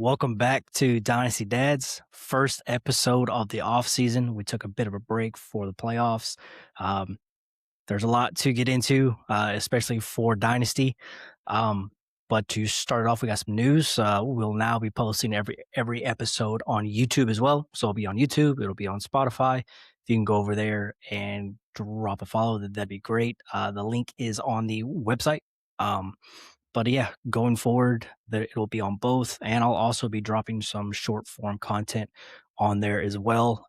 Welcome back to Dynasty Dads, first episode of the offseason. We took a bit of a break for the playoffs. Um, there's a lot to get into, especially for Dynasty. Um, but to start off, we got some news. We'll now be posting every episode on YouTube as well. So it'll be on YouTube. It'll be on Spotify. If you can go over there and drop a follow, that'd be great. The link is on the website. But yeah, going forward, it'll be on both, and I'll also be dropping some short form content on there as well.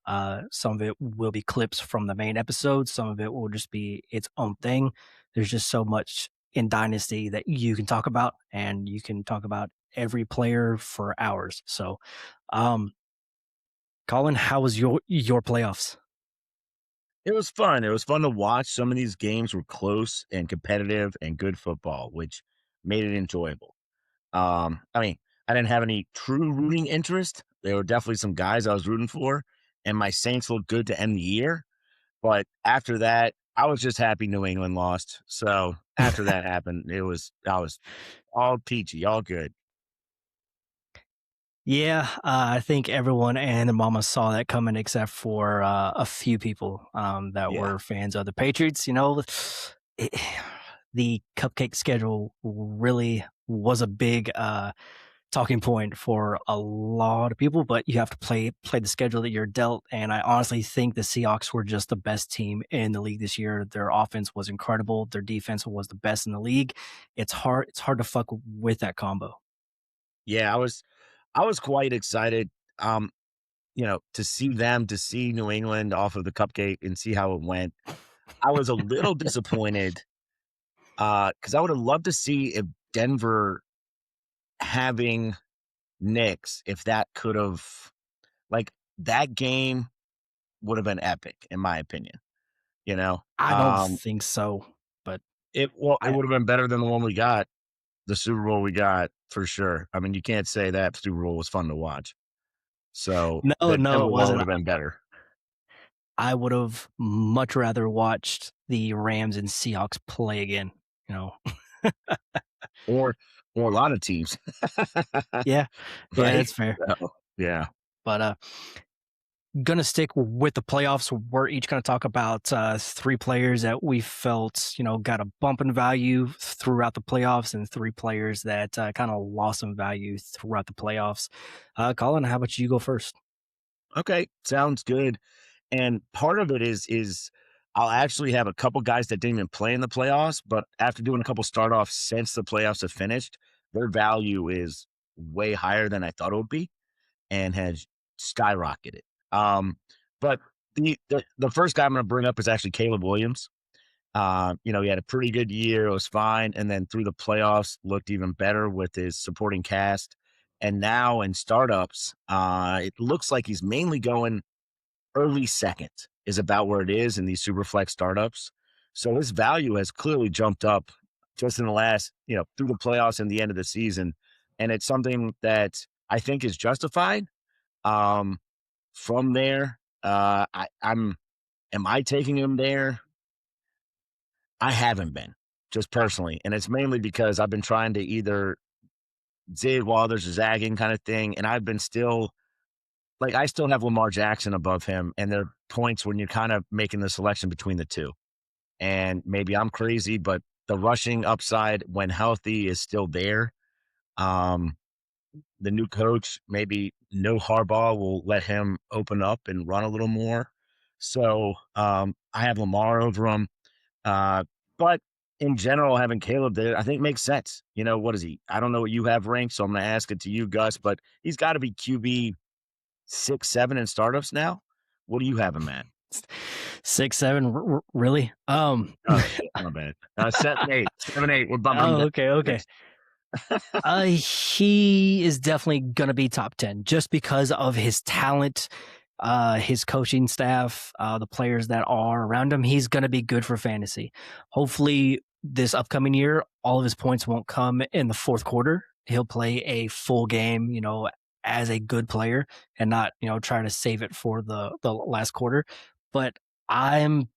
Some of it will be clips from the main episode. Some of it will just be its own thing. There's just so much in Dynasty that you can talk about, and you can talk about every player for hours. So, um, Colin, how was your playoffs? It was fun. It was fun to watch. Some of these games were close and competitive and good football, which made it enjoyable. I mean, I didn't have any true rooting interest. There were definitely some guys I was rooting for, and my Saints looked good to end the year. But after that, I was just happy New England lost. So after that happened, I was all peachy, all good. Yeah, I think everyone and their mama saw that coming, except for a few people that Yeah. were fans of the Patriots. It, the cupcake schedule really was a big talking point for a lot of people, but you have to play the schedule that you're dealt. And I honestly think the Seahawks were just the best team in the league this year. Their offense was incredible. Their defense was the best in the league. It's hard to fuck with that combo. Yeah, I was quite excited. To see New England off of the cupcake and see how it went. I was a little disappointed because I would have loved to see if Denver having Knicks, if that could have, like, that game would have been epic, in my opinion. You know, I don't think so, but it I would have been better than the one we got, the Super Bowl we got for sure. I mean, you can't say that Super Bowl was fun to watch. So no, the no, Denver it one would wasn't. have been better. I would have much rather watched the Rams and Seahawks play again. You know, Or a lot of teams, yeah, yeah, right? that's fair. So, yeah. But gonna stick with the playoffs. We're each gonna talk about three players that we felt got a bump in value throughout the playoffs, and three players that kind of lost some value throughout the playoffs. Colin, how about you go first? Okay, sounds good. And part of it is I'll actually have a couple guys that didn't even play in the playoffs, but after doing a couple start offs since the playoffs have finished, their value is way higher than I thought it would be and has skyrocketed. But the first guy I'm going to bring up is actually Caleb Williams. He had a pretty good year. It was fine. And then through the playoffs, looked even better with his supporting cast. And now in startups, it looks like he's mainly going early second is about where it is in these super flex startups. So his value has clearly jumped up just in the last, through the playoffs and the end of the season. And it's something that I think is justified. Um, from there, am I taking him there? I haven't been, just personally. And it's mainly because I've been trying to either zig while others are zagging kind of thing. And I've been still like, I still have Lamar Jackson above him. And there are points when you're kind of making the selection between the two. And maybe I'm crazy, but the rushing upside when healthy is still there. Um, the new coach, maybe no Harbaugh will let him open up and run a little more. So I have Lamar over him. But in general, having Caleb there, I think makes sense. What is he? I don't know what you have ranked, so I'm going to ask it to you, Gus, but he's got to be QB 6, 7 in startups now. What do you have him at? 6, 7, really? Oh, shit, my bad. 7, 8, 7, 8. We're bumping him Oh, down. okay, okay. He is definitely gonna be top 10 just because of his talent, his coaching staff, the players that are around him. He's gonna be good for fantasy. Hopefully, this upcoming year, all of his points won't come in the fourth quarter. He'll play a full game, as a good player, and not, try to save it for the last quarter. But I'm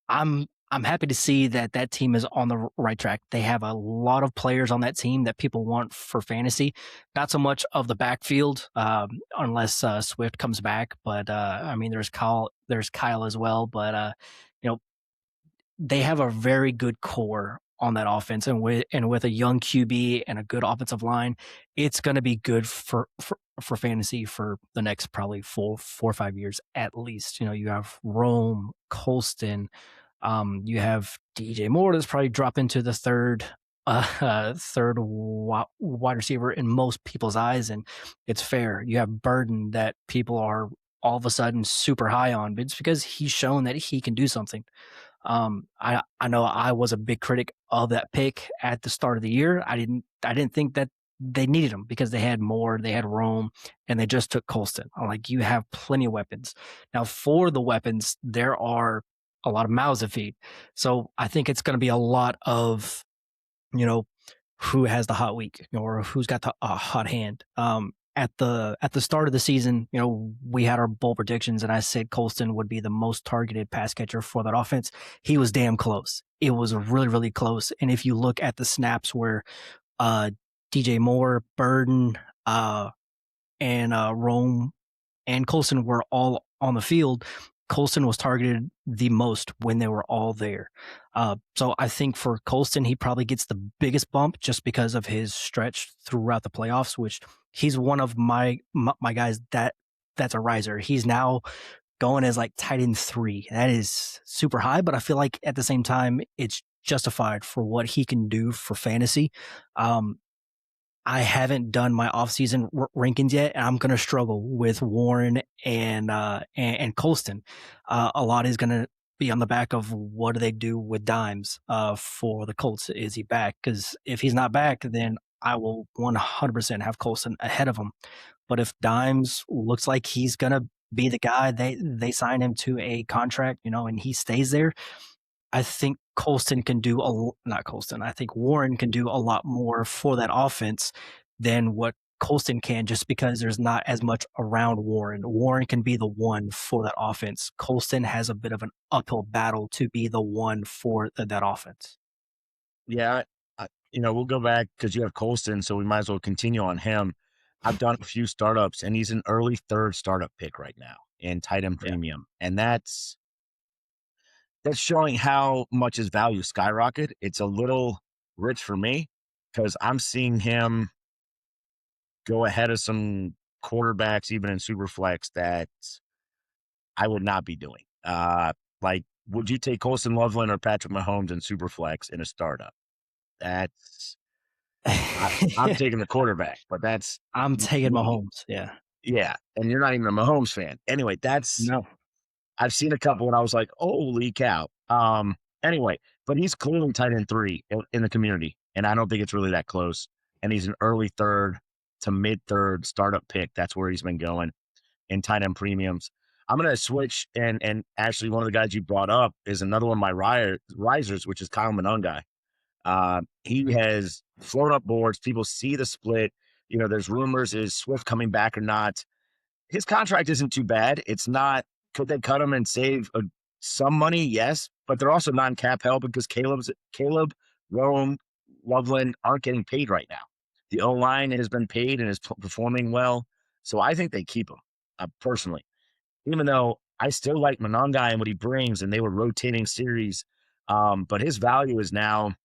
I'm I'm happy to see that that team is on the right track. They have a lot of players on that team that people want for fantasy. Not so much of the backfield, unless Swift comes back. But I mean, there's Kyle as well. But you know, they have a very good core on that offense, and with a young QB and a good offensive line, it's going to be good for fantasy for the next probably 4 or 5 years at least. You have Rome, Colston, you have DJ Moore that's probably drop into the third wide receiver in most people's eyes, and it's fair. You have Burden that people are all of a sudden super high on, but it's because he's shown that he can do something. I know I was a big critic of that pick at the start of the year. I didn't think that they needed him because they had Moore, they had Rome, and they just took Colston. I'm like, you have plenty of weapons. Now for the weapons, there are a lot of mouths to feed. So I think it's going to be a lot of, you know, who has the hot week, or who's got the hot hand. At the start of the season, we had our bowl predictions, and I said Colston would be the most targeted pass catcher for that offense. He was damn close. It was really, really close. And if you look at the snaps where uh, DJ Moore, Burden, and Rome and Colston were all on the field, Colston was targeted the most when they were all there. So I think for Colston, he probably gets the biggest bump just because of his stretch throughout the playoffs, which he's one of my guys that's a riser. He's now going as like tight end 3. That is super high, but I feel like at the same time, it's justified for what he can do for fantasy. I haven't done my offseason rankings yet, and I'm going to struggle with Warren and Colston. A lot is going to be on the back of what do they do with Dimes for the Colts. Is he back? Because if he's not back, then I will 100% have Colston ahead of him. But if Dimes looks like he's going to be the guy, they sign him to a contract, and he stays there, I think Colston can do not Colston. I think Warren can do a lot more for that offense than what Colston can, just because there's not as much around Warren. Warren can be the one for that offense. Colston has a bit of an uphill battle to be the one for that offense. Yeah, we'll go back because you have Colston, so we might as well continue on him. I've done a few startups, and he's an early third startup pick right now in tight end Yeah. premium, and that's showing how much his value skyrocketed. It's a little rich for me because I'm seeing him go ahead of some quarterbacks, even in Superflex, that I would not be doing. Like, would you take Colson Loveland or Patrick Mahomes in Superflex in a startup? That's I'm taking the quarterback, but that's I'm taking me. Mahomes. Yeah. Yeah, and you're not even a Mahomes fan. Anyway, that's No. I've seen a couple and I was like, "Holy cow." Anyway, but he's clearly tight end 3 in the community, and I don't think it's really that close. And he's an early third to mid third startup pick. That's where he's been going in tight end premiums. I'm gonna switch and actually one of the guys you brought up is another one of my risers, which is Kyle Monangai. He has flown up boards. People see the split. There's rumors, is Swift coming back or not? His contract isn't too bad. It's not, could they cut him and save some money? Yes, but they're also non-cap held because Caleb, Rome, Loveland aren't getting paid right now. The O-line has been paid and is performing well. So I think they keep him, personally, even though I still like Monangai and what he brings, and they were rotating series. But his value is now,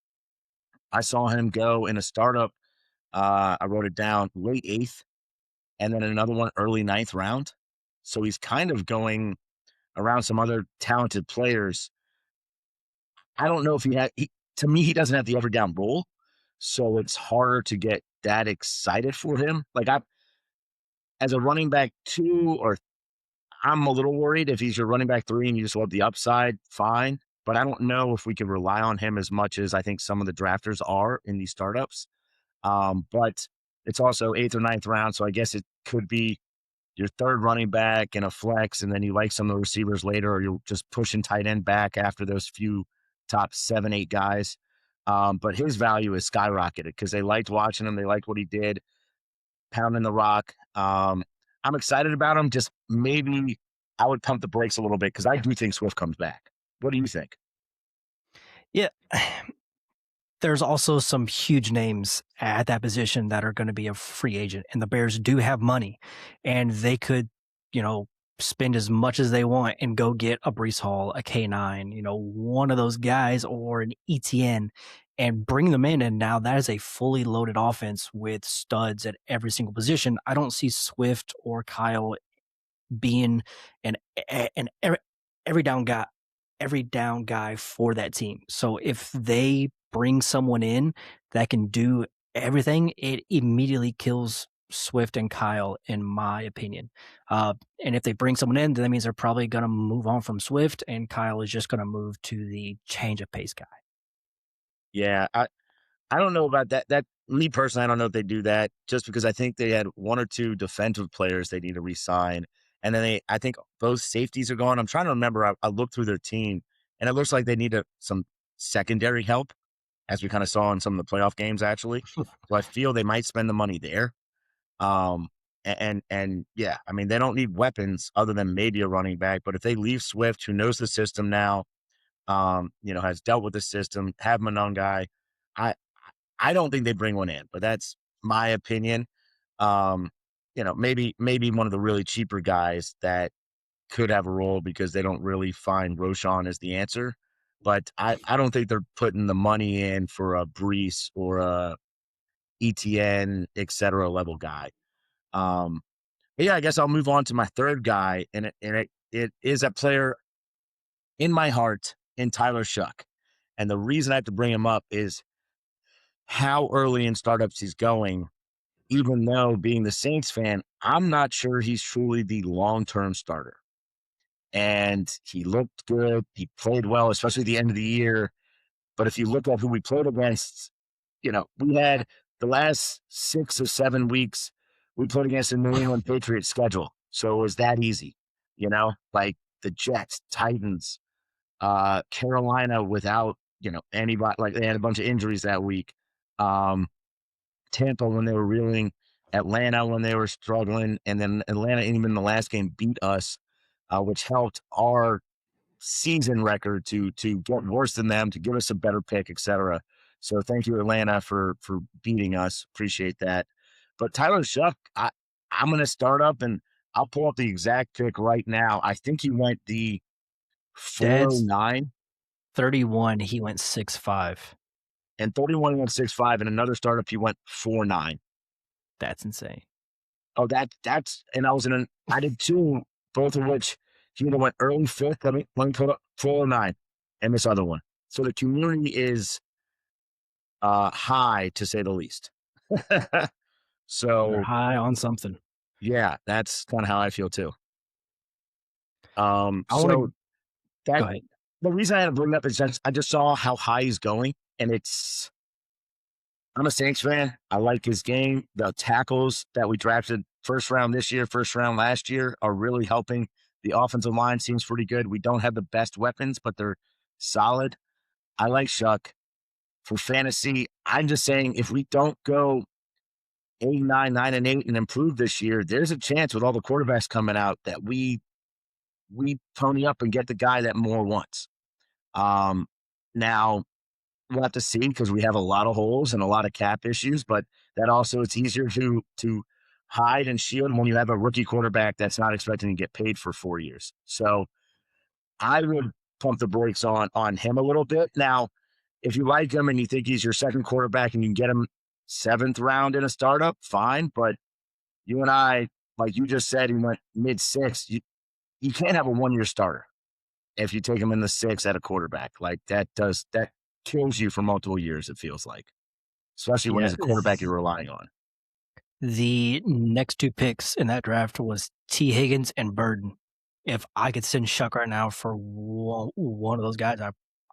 I saw him go in a startup. I wrote it down, late 8th, and then another one early 9th round. So he's kind of going around some other talented players. I don't know if to me, he doesn't have the every down role. So it's harder to get that excited for him. Like, as a running back 2, or I'm a little worried if he's your running back 3 and you just love the upside, fine. But I don't know if we can rely on him as much as I think some of the drafters are in these startups. But it's also 8th or 9th round. So I guess it could be your third running back in a flex, and then you like some of the receivers later, or you're just pushing tight end back after those few top 7, 8 guys. But his value is skyrocketed because they liked watching him. They liked what he did, pounding the rock. I'm excited about him. Just maybe I would pump the brakes a little bit because I do think Swift comes back. What do you think? Yeah. There's also some huge names at that position that are going to be a free agent, and the Bears do have money, and they could, you know, spend as much as they want and go get a Brees Hall, a K9, one of those guys, or an ETN, and bring them in. And now that is a fully loaded offense with studs at every single position. I don't see Swift or Kyle being an an every down guy for that team. So if they bring someone in that can do everything, it immediately kills Swift and Kyle, in my opinion. And if they bring someone in, then that means they're probably going to move on from Swift, and Kyle is just going to move to the change of pace guy. Yeah, I don't know about that. That me personally, I don't know if they do that just because I think they had one or two defensive players they need to re-sign, and then I think both safeties are gone. I'm trying to remember. I looked through their team, and it looks like they need some secondary help, as we kind of saw in some of the playoff games, actually. So I feel they might spend the money there. Um, and yeah, I mean they don't need weapons other than maybe a running back, but if they leave Swift, who knows the system now, has dealt with the system, have Manon guy. I I don't think they bring one in, but that's my opinion. Um, maybe one of the really cheaper guys that could have a role because they don't really find Roshan as the answer. But I don't think they're putting the money in for a Brees or a ETN, et cetera, level guy. Um, yeah, I guess I'll move on to my third guy, and it is a player in my heart in Tyler Shuck. And the reason I have to bring him up is how early in startups he's going, even though being the Saints fan, I'm not sure he's truly the long term starter. And he looked good. He played well, especially at the end of the year. But if you look at who we played against, we had the last 6 or 7 weeks, we played against the New England Patriots schedule. So it was that easy, like the Jets, Titans, Carolina without, anybody, like they had a bunch of injuries that week. Um, Tampa when they were reeling, Atlanta when they were struggling, and then Atlanta even in the last game beat us, which helped our season record to get worse than them, to give us a better pick, etc. So thank you, Atlanta, for beating us. Appreciate that. But Tyler Shuck, I'm going to start up and I'll pull up the exact pick right now. I think he went the Dad's 409 31, he went 6'5". and 31 went 6'5, and another startup he went 4'9. That's insane. Oh, that's and I did two, both of which he either went early fifth. Let me put up 409 and this other one. So the community is high to say the least. They're So high on something. yeah, that's kind of how I feel too. I want to So that go ahead. the reason I had to bring it up is that I just saw how high he's going, and I'm a Saints fan. I like his game. The tackles that we drafted first round this year, first round last year are really helping. The offensive line seems pretty good. We don't have the best weapons, but they're solid. I like Shuck for fantasy. I'm just saying if we don't go 8, 9, 9, and 8 and improve this year, there's a chance with all the quarterbacks coming out that we pony up and get the guy that more wants. Now we'll have to see because we have a lot of holes and a lot of cap issues, but that also it's easier to hide and shield when you have a rookie quarterback that's not expecting to get paid for 4 years. So I would pump the brakes on him a little bit. Now, if you like him and you think he's your second quarterback and you can get him seventh round in a startup, fine. But you and I, like you just said, he went mid six. You can't have a 1 year starter if you take him in the six at a quarterback. Like that kills you for multiple years, it feels like. Especially when Yeah. it's a quarterback you're relying on. The next two picks in that draft was T. Higgins and Burden. If I could send Shuck right now for one of those guys,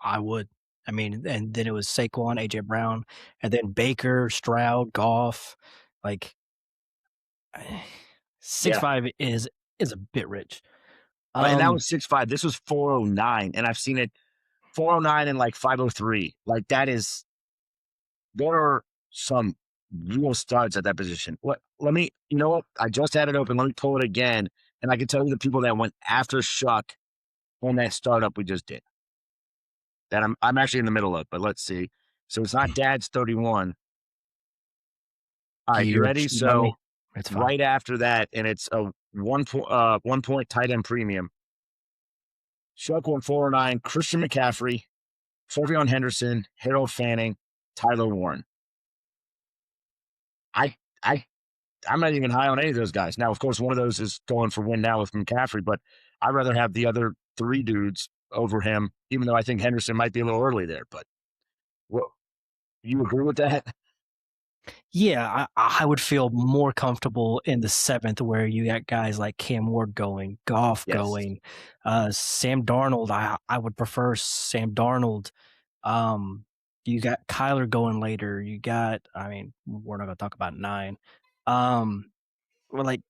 I would. I mean, and then it was Saquon, AJ Brown, and then Baker, Stroud, Goff. Like six Yeah. five is a bit rich. And that was 6'5". This was 409. And I've seen it 409 and like 503. Like there are some real studs at that position. You know what? I just had it open. Let me pull it again. And I can tell you the people that went after Shuck on that startup we just did. that I'm actually in the middle of, but let's see. So it's not Dad's 31. All right, you You're ready? cheating on me. So It's fine. right after that, and it's a 1 point tight end premium. Shuck 149, Christian McCaffrey, Trevion Henderson, Harold Fanning, Tyler Warren. I I I'm not even high on any of those guys. Now, of course, one of those is going for win now with McCaffrey, but I'd rather have the other three dudes over him, even though I think Henderson might be a little early there. But what, you agree with that? Yeah, I would feel more comfortable in the seventh where you got guys like Cam Ward going, Goff Yes. going, Sam Darnold. I would prefer Sam Darnold. You got Kyler going later. You got, I mean, we're not going to talk about 9. Well, like,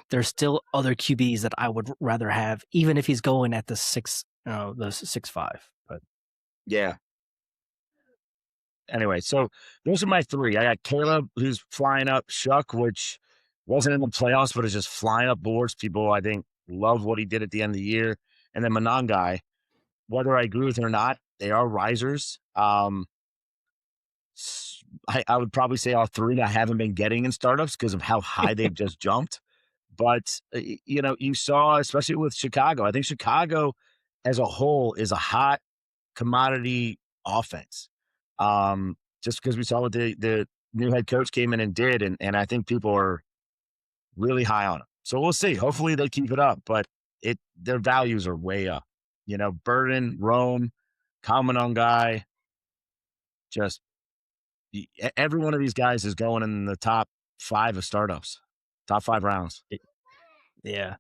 there's still other QBs that I would rather have, even if he's going at the 6, the 6-5. But Yeah. Anyway, so those are my three. I got Caleb, who's flying up, Shuck, which wasn't in the playoffs, but is just flying up boards. People, I think, love what he did at the end of the year. And then Monangai, whether I agree with it or not, they are risers. I would probably say all three I haven't been getting in startups because of how high they've just jumped. But, you saw, especially with Chicago, I think Chicago as a whole is a hot commodity offense. Just because we saw what the new head coach came in and did, and I think people are really high on it. So we'll see. Hopefully they keep it up, but their values are way up. Burden, Rome, Common on guy, just every one of these guys is going in the top 5 of startups, top 5 rounds. yeah.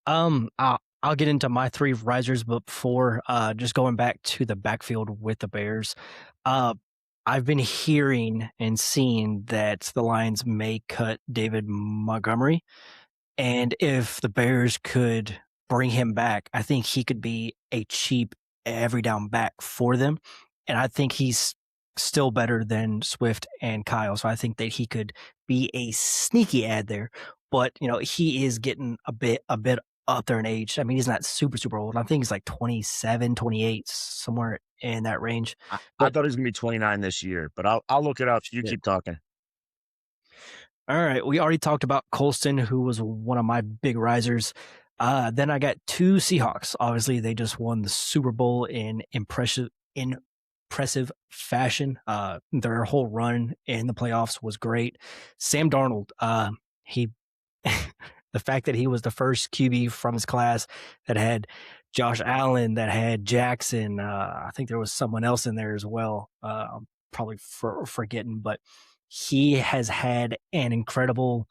I'll get into my 3 risers, but before just going back to the backfield with the Bears, I've been hearing and seeing that the Lions may cut David Montgomery, and if the Bears could bring him back, I think he could be a cheap every down back for them, and I think he's still better than Swift and Kyle, so I think that he could be a sneaky ad there. But he is getting a bit up there in age. I mean, he's not super old. I think he's like 27, 28, somewhere in that range. I But thought he was gonna be 29 this year, but I'll look it up. You yeah. keep talking. All right, we already talked about Colston, who was one of my big risers. Then I got 2 Seahawks. Obviously, they just won the Super Bowl in impressive fashion. Their whole run in the playoffs was great. Sam Darnold, he the fact that he was the first QB from his class that had Josh Allen, that had Jackson. I think there was someone else in there as well. I'm probably forgetting, but he has had an incredible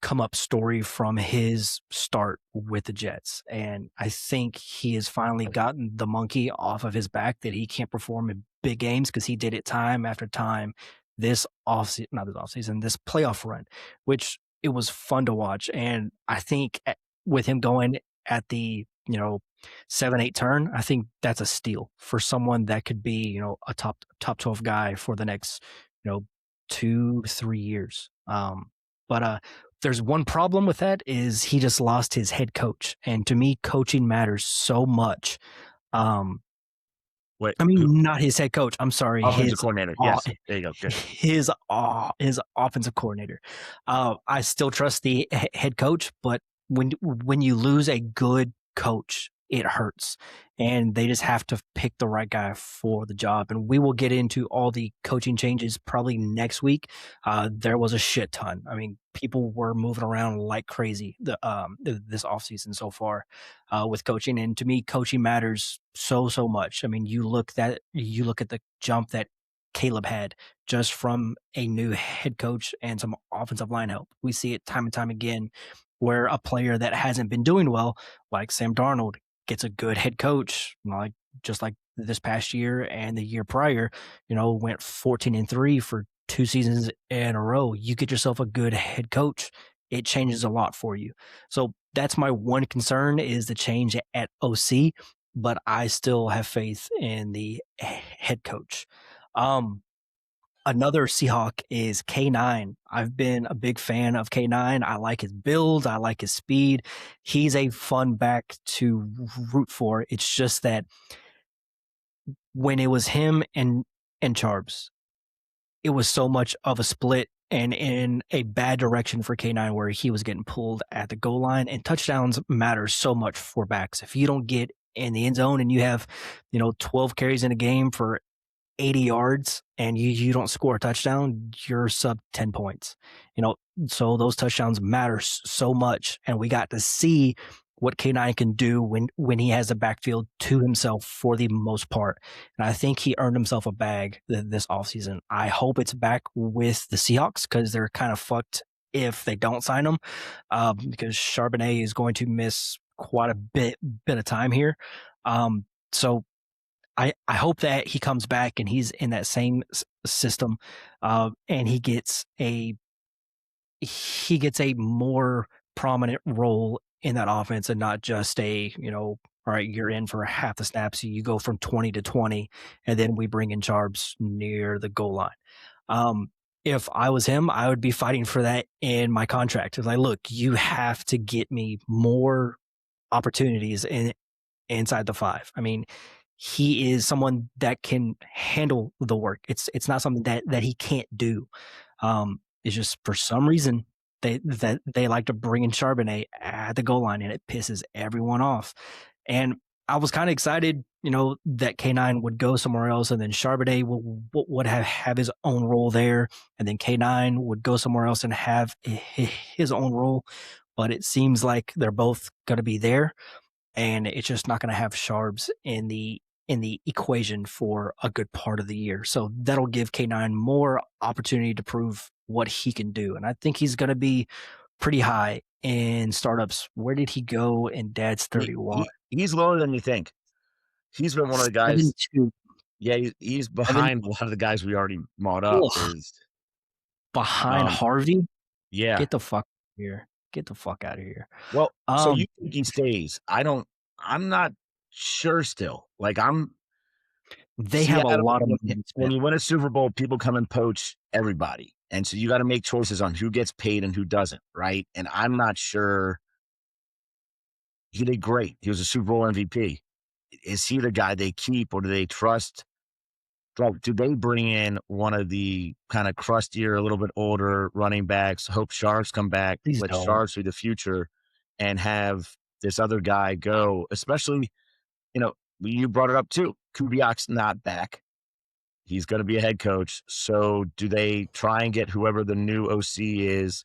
come up story from his start with the Jets. And I think he has finally gotten the monkey off of his back that he can't perform in big games because he did it time after time this offseason, this playoff run, which it was fun to watch. And I think with him going at the, 7-8 turn, I think that's a steal for someone that could be, a top 12 guy for the next, 2-3 years. But there's one problem with that is he just lost his head coach. And to me, coaching matters so much. Wait, I mean, not his head coach. I'm sorry. offensive coordinator. Yes, there you go. Good. His offensive coordinator. I still trust the head coach, but when you lose a good coach, it hurts, and they just have to pick the right guy for the job. And we will get into all the coaching changes probably next week. There was a shit ton. I mean, people were moving around like crazy this offseason so far with coaching. And to me, coaching matters so much. I mean, you look at the jump that Caleb had just from a new head coach and some offensive line help. We see it time and time again where a player that hasn't been doing well, like Sam Darnold, gets a good head coach, just like this past year and the year prior, went 14-3 for 2 seasons in a row. You get yourself a good head coach, it changes a lot for you. So that's my one concern is the change at OC, but I still have faith in the head coach. Another Seahawk is K9. I've been a big fan of K9. I like his build. I like his speed. He's a fun back to root for. It's just that when it was him and Charbs, it was so much of a split and in a bad direction for K9 where he was getting pulled at the goal line, and touchdowns matter so much for backs. If you don't get in the end zone and you have, 12 carries in a game for 80 yards and you don't score a touchdown, you're sub 10 points. So those touchdowns matter so much, and we got to see what K9 can do when he has the backfield to himself for the most part. And I think he earned himself a bag this offseason. I hope it's back with the Seahawks because they're kind of fucked if they don't sign him, because Charbonnet is going to miss quite a bit of time here. So I hope that he comes back and he's in that same system, and he gets a more prominent role in that offense and not just all right, you're in for half the snaps. You go from 20 to 20, and then we bring in Charbs near the goal line. If I was him, I would be fighting for that in my contract. It's like, look, you have to get me more opportunities inside the 5. I mean, he is someone that can handle the work. It's not something that he can't do. It's just for some reason they like to bring in Charbonnet at the goal line, and it pisses everyone off. And I was kind of excited, that K9 would go somewhere else, and then Charbonnet would have his own role there, and then K9 would go somewhere else and have his own role. But it seems like they're both going to be there, and it's just not going to have Charbs in the equation for a good part of the year. So that'll give K9 more opportunity to prove what he can do. And I think he's going to be pretty high in startups. Where did he go in Dad's 31? He's lower than you think. He's been one of the guys. 72. Yeah, he's behind a lot of the guys we already modded up. Ugh. Behind Harvey? Yeah. Get the fuck here. Get the fuck out of here. Well, so you think he stays? I'm not sure still. Like they have a lot of money. When you win a Super Bowl, people come and poach everybody. And so you got to make choices on who gets paid and who doesn't, right? And I'm not sure. He did great. He was a Super Bowl MVP. Is he the guy they keep, or do they trust? Do they bring in one of the kind of crustier, a little bit older running backs, hope Sharks come back, let Sharks be the future, and have this other guy go? Especially, you brought it up too. Kubiak's not back. He's going to be a head coach. So do they try and get whoever the new OC is?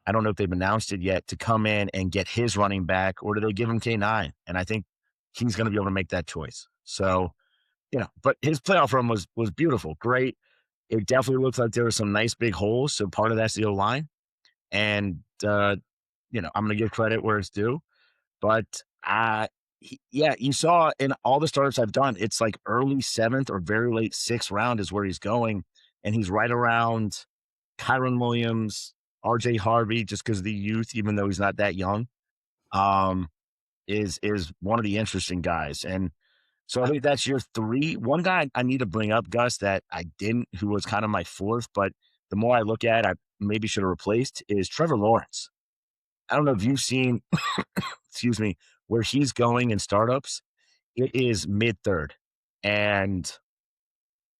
I don't know if they've announced it yet, to come in and get his running back, or do they give him K9? And I think he's going to be able to make that choice. So, but his playoff run was beautiful. Great. It definitely looks like there were some nice big holes. So part of that's the O-line. And, I'm going to give credit where it's due. But, you saw in all the startups I've done, it's like early 7th or very late 6th round is where he's going. And he's right around Kyron Williams, RJ Harvey, just because of the youth, even though he's not that young, is one of the interesting guys. And so I think that's your 3. One guy I need to bring up, Gus, that I didn't, who was kind of my 4th, but the more I look at, I maybe should have replaced, is Trevor Lawrence. I don't know if you've seen, excuse me, where he's going in startups. It is mid-3rd. And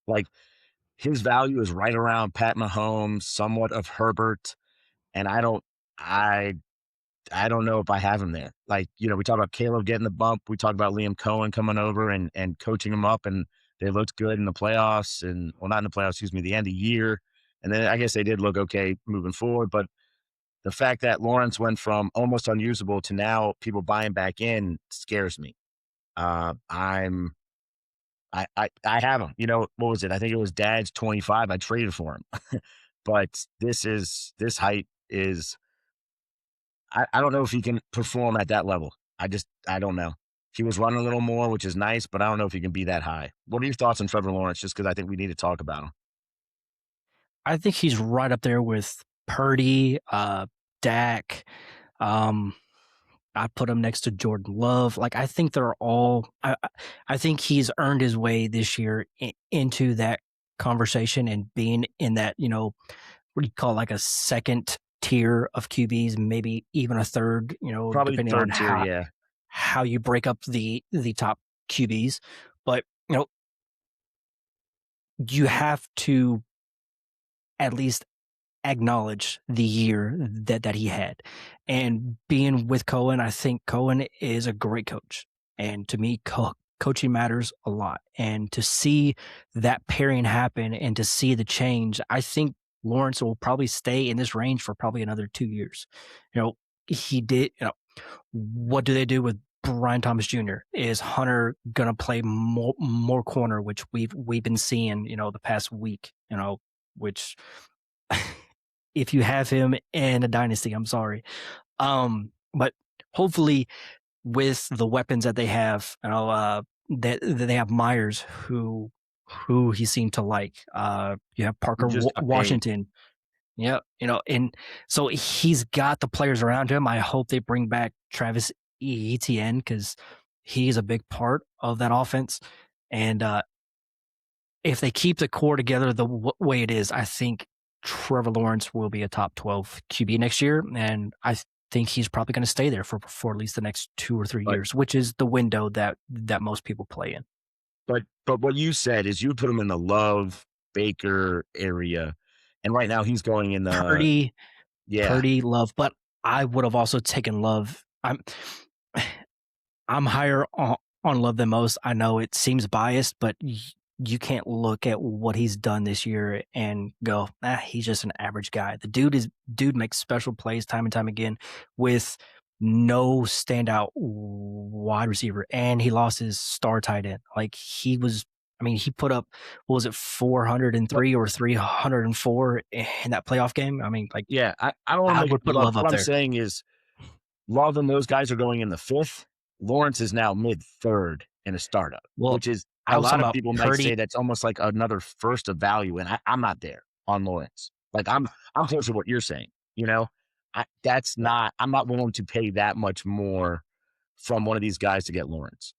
like his value is right around Pat Mahomes, somewhat of Herbert. And I don't know if I have him there. Like, we talk about Caleb getting the bump. We talk about Liam Cohen coming over and coaching him up, and they looked good in the playoffs not in the playoffs, the end of the year. And then I guess they did look okay moving forward. But the fact that Lawrence went from almost unusable to now people buying back in scares me. I have him. What was it? I think it was Dad's 25. I traded for him. But this height is, I don't know if he can perform at that level. I don't know. He was running a little more, which is nice, but I don't know if he can be that high. What are your thoughts on Trevor Lawrence? Just because I think we need to talk about him. I think he's right up there with Purdy, Dak. I put him next to Jordan Love. Like, I think they're all. I think he's earned his way this year into that conversation and being in that, what do you call it, like a second tier of QBs, maybe even a third. Probably depending third on tier, how you break up the top QBs. But you have to at least acknowledge the year that he had. And being with Cohen, I think Cohen is a great coach. And to me, coaching matters a lot. And to see that pairing happen and to see the change, I think Lawrence will probably stay in this range for probably another 2 years. You know, he did, what do they do with Brian Thomas Jr.? Is Hunter gonna play more corner, which we've been seeing, the past week, which if you have him in a dynasty, I'm sorry. But hopefully with the weapons that they have, that they have Myers who he seemed to like. You have He Parker just got paid. Washington. Yeah, and so he's got the players around him. I hope they bring back Travis Etienne because he's a big part of that offense. And if they keep the core together the way it is, I think Trevor Lawrence will be a top 12 QB next year. And I think he's probably going to stay there for at least the next 2 or 3 But years, which is the window that most people play in. but what you said is you put him in the Love Baker area, and right now he's going in the Purdy, yeah. Purdy, Love, but I would have also taken Love. I'm higher on Love than most. I know it seems biased, but you can't look at what he's done this year and go, he's just an average guy. The dude makes special plays time and time again with no standout wide receiver, and he lost his star tight end. Like he put up, what was it, 403 or 304 in that playoff game? I mean, like, Yeah, I don't want I to make it would put Love. Love What up I'm there. saying is Love and those guys are going in the fifth. Lawrence is now mid third in a startup, Well, which is I a was lot talking of about people might say Purdy. that's almost like another first of value, and I'm not there on Lawrence. Like I'm close to what you're saying. You know, I'm not willing to pay that much more from one of these guys to get Lawrence.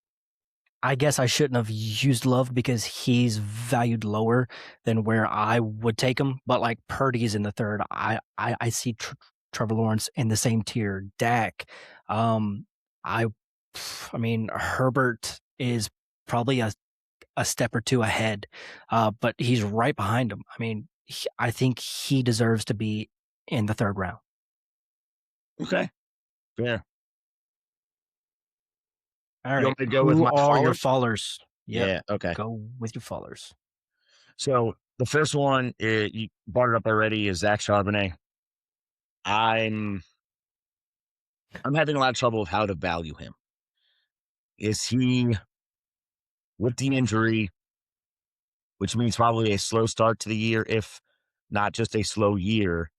I guess I shouldn't have used Love because he's valued lower than where I would take him. But like Purdy's in the third. I see Trevor Lawrence in the same tier. Dak. Um, I I mean Herbert is probably a step or two ahead, but he's right behind him. I mean, I think he deserves to be in the third round. Okay, fair. All You right, want me to go with who my are your fallers? fallers? Yep, Yeah. Okay. go with your fallers. So the first one, you brought it up already, is Zach Charbonnet. I'm I'm having a lot of trouble with how to value him. Is he with the injury, which means probably a slow start to the year, if not just a slow year?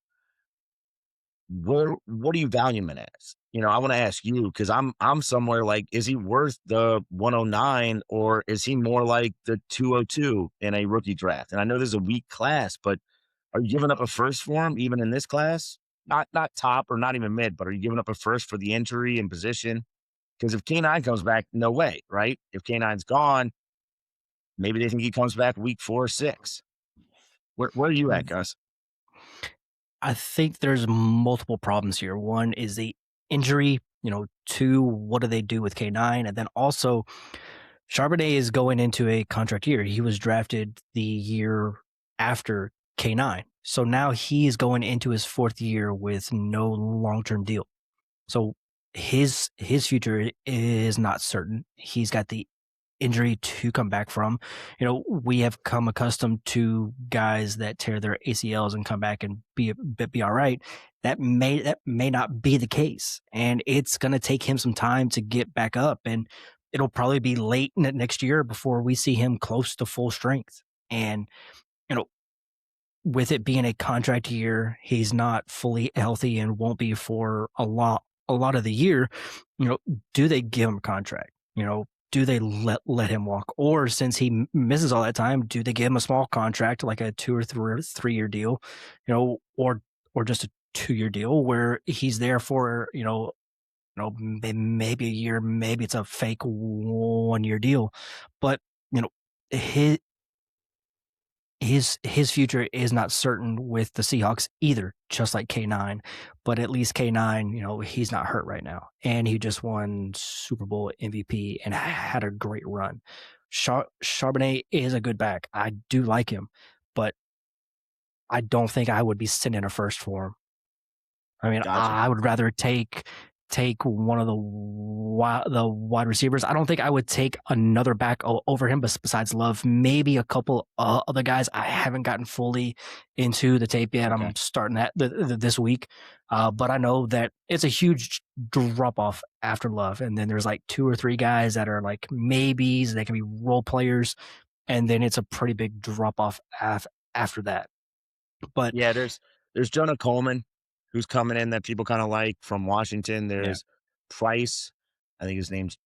What do you value him in as? I want to ask you because I'm somewhere like, is he worth the 109 or is he more like the 202 in a rookie draft? And I know there's a weak class, but are you giving up a first for him even in this class? Not top or not even mid, but are you giving up a first for the injury and position? Because if K9 comes back, no way, right? If K9's gone, maybe they think he comes back week 4 or 6. Where are you at, Gus? I think there's multiple problems here. One is the injury. Two, what do they do with K9? And then also, Charbonnet is going into a contract year. He was drafted the year after K9. So now he is going into his fourth year with no long-term deal. So his future is not certain. He's got the injury to come back from. We have come accustomed to guys that tear their ACLs and come back and be all right. That may not be the case, and it's going to take him some time to get back up, and it'll probably be late next year before we see him close to full strength. And you know, with it being a contract year, he's not fully healthy and won't be for a lot of the year. Do they give him a contract? Do they let him walk? Or since he misses all that time, do they give him a small contract, like a 2 or 3 year deal, or just a 2 year deal where he's there for, maybe a year, maybe it's a fake 1 year deal, but his his future is not certain with the Seahawks either, just like K9. But at least K9, he's not hurt right now, and he just won Super Bowl MVP and had a great run. Charbonnet is a good back. I do like him, but I don't think I would be sitting in a first for him. I mean, Gotcha. I would rather take one of the wide receivers. I don't think I would take another back over him, but besides Love, maybe a couple other guys. I haven't gotten fully into the tape yet. Okay. I'm starting that this week, but I know that it's a huge drop off after Love, and then there's like two or three guys that are like maybes. They can be role players, and then it's a pretty big drop off after that. But Yeah, there's Jonah Coleman, who's coming in that people kinda like from Washington. yeah, There's Price, I think his name's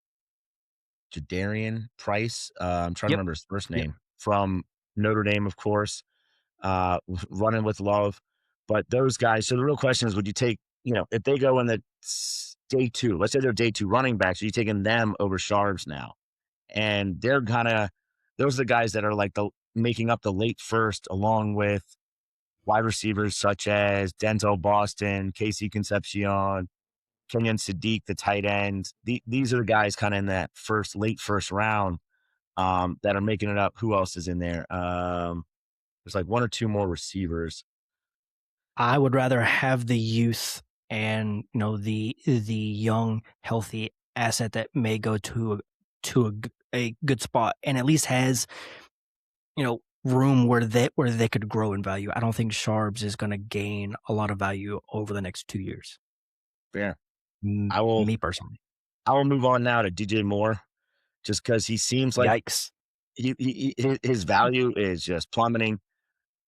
Jadarian Price, I'm trying to yep, remember his first yep. name, from Notre Dame, of course, running with Love. But those guys, so the real question is, would you take, if they go in the day 2, let's say they're day 2 running backs, are you taking them over Sharps now? And they're kinda those are the guys that are like the making up the late first along with wide receivers such as Denzel Boston, Casey Concepcion, Kenyon Sadiq, the tight end. These are the guys kind of in that late first round that are making it up. Who else is in there? There's like one or two more receivers. I would rather have the youth and the young healthy asset that may go to a good spot and at least has room where they could grow in value. I don't think Sharps is going to gain a lot of value over the next 2 years. Fair. I will Me personally. I will move on now to DJ Moore, just because he seems like Yikes. his value is just plummeting.